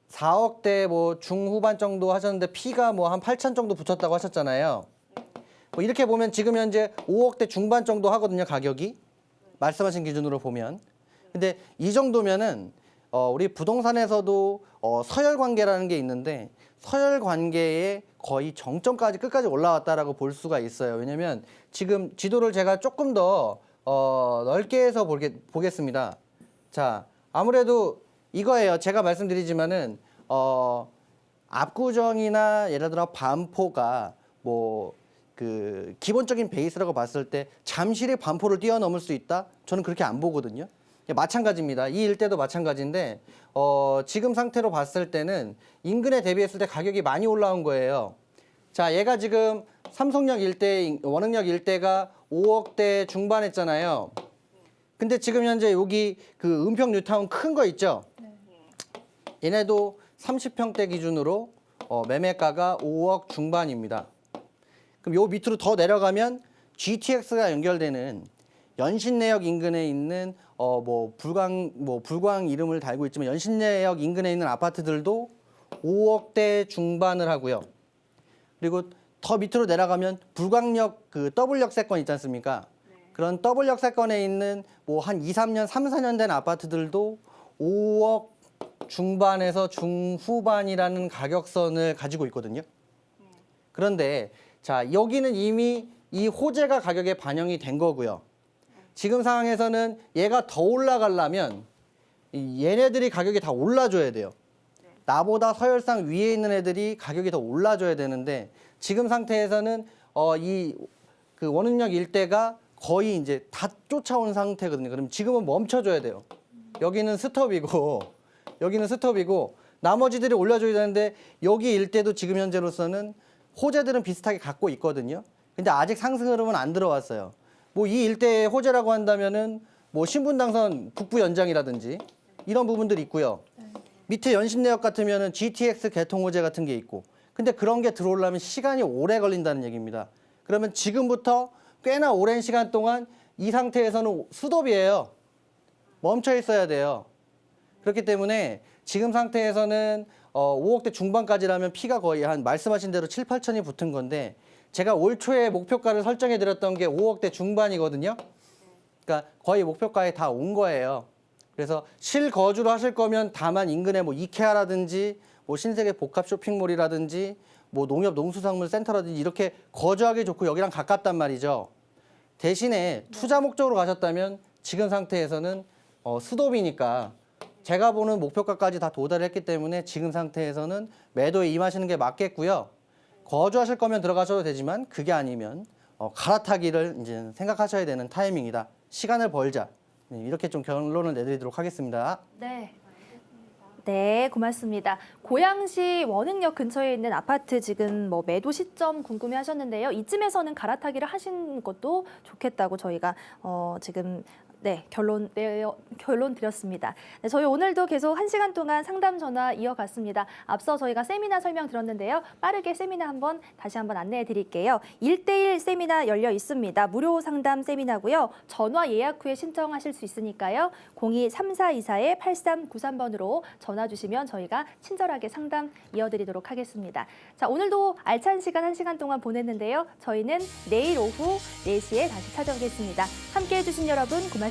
4억대 뭐 중후반 정도 하셨는데 피가 뭐 한 8천 정도 붙였다고 하셨잖아요. 뭐 이렇게 보면 지금 현재 5억대 중반 정도 하거든요, 가격이. 말씀하신 기준으로 보면. 근데 이 정도면은 우리 부동산에서도 서열 관계라는 게 있는데 서열 관계에 거의 정점까지 끝까지 올라왔다라고 볼 수가 있어요. 왜냐면 지금 지도를 제가 조금 더 넓게 해서 보겠습니다. 자, 아무래도 이거예요. 제가 말씀드리지만은 압구정이나 예를 들어 반포가 뭐 그 기본적인 베이스라고 봤을 때 잠실이 반포를 뛰어넘을 수 있다? 저는 그렇게 안 보거든요. 마찬가지입니다. 이 일대도 마찬가지인데 지금 상태로 봤을 때는 인근에 대비했을 때 가격이 많이 올라온 거예요. 자, 얘가 지금 삼성역 일대, 원흥역 일대가 5억대 중반 했잖아요. 근데 지금 현재 여기 그 은평 뉴타운 큰 거 있죠? 얘네도 30평대 기준으로 매매가가 5억 중반입니다. 그럼 요 밑으로 더 내려가면 GTX가 연결되는 연신내역 인근에 있는 불광 이름을 달고 있지만 연신내역 인근에 있는 아파트들도 5억대 중반을 하고요. 그리고 더 밑으로 내려가면 불광역 그 더블역세권 있지 않습니까? 그런 더블역세권에 있는 뭐 한 2-3년, 3-4년 된 아파트들도 5억 중반에서 중후반이라는 가격선을 가지고 있거든요. 그런데 자, 여기는 이미 이 호재가 가격에 반영이 된 거고요. 지금 상황에서는 얘가 더 올라가려면 얘네들이 가격이 다 올라줘야 돼요. 나보다 서열상 위에 있는 애들이 가격이 더 올라줘야 되는데 지금 상태에서는 이 그 원흥역 일대가 거의 이제 다 쫓아온 상태거든요. 그럼 지금은 멈춰줘야 돼요. 여기는 스톱이고 나머지들이 올려줘야 되는데 여기 일대도 지금 현재로서는 호재들은 비슷하게 갖고 있거든요. 근데 아직 상승 흐름은 안 들어왔어요. 뭐 이 일대의 호재라고 한다면은 뭐 신분당선 북부 연장이라든지 이런 부분들이 있고요. 밑에 연신내역 같으면은 GTX 개통 호재 같은 게 있고. 근데 그런 게 들어오려면 시간이 오래 걸린다는 얘기입니다. 그러면 지금부터 꽤나 오랜 시간 동안 이 상태에서는 스톱이에요. 멈춰 있어야 돼요. 그렇기 때문에 지금 상태에서는 5억대 중반까지라면 피가 거의 한 말씀하신 대로 7, 8천이 붙은 건데 제가 올 초에 목표가를 설정해 드렸던 게 5억대 중반이거든요. 그러니까 거의 목표가에 다 온 거예요. 그래서 실거주로 하실 거면 다만 인근에 뭐 이케아라든지 뭐 신세계 복합 쇼핑몰이라든지 뭐 농협 농수산물 센터라든지 이렇게 거주하기 좋고 여기랑 가깝단 말이죠. 대신에 투자 목적으로 가셨다면 지금 상태에서는 스톱이니까 제가 보는 목표가까지 다 도달했기 때문에 지금 상태에서는 매도에 임하시는 게 맞겠고요. 거주하실 거면 들어가셔도 되지만 그게 아니면 갈아타기를 이제 생각하셔야 되는 타이밍이다. 시간을 벌자. 이렇게 좀 결론을 내드리도록 하겠습니다. 네, 고맙습니다. 고양시 원흥역 근처에 있는 아파트 지금 뭐 매도 시점 궁금해하셨는데요. 이쯤에서는 갈아타기를 하신 것도 좋겠다고 저희가 지금 결론 드렸습니다. 네, 저희 오늘도 계속 1시간 동안 상담 전화 이어갔습니다. 앞서 저희가 세미나 설명드렸는데요. 빠르게 세미나 다시 한번 안내해 드릴게요. 1:1 세미나 열려 있습니다. 무료 상담 세미나고요. 전화 예약 후에 신청하실 수 있으니까요. 02-3424-8393번으로 전화 주시면 저희가 친절하게 상담 이어드리도록 하겠습니다. 자, 오늘도 알찬 시간 1시간 동안 보냈는데요. 저희는 내일 오후 4시에 다시 찾아오겠습니다. 함께해 주신 여러분 고맙습니다.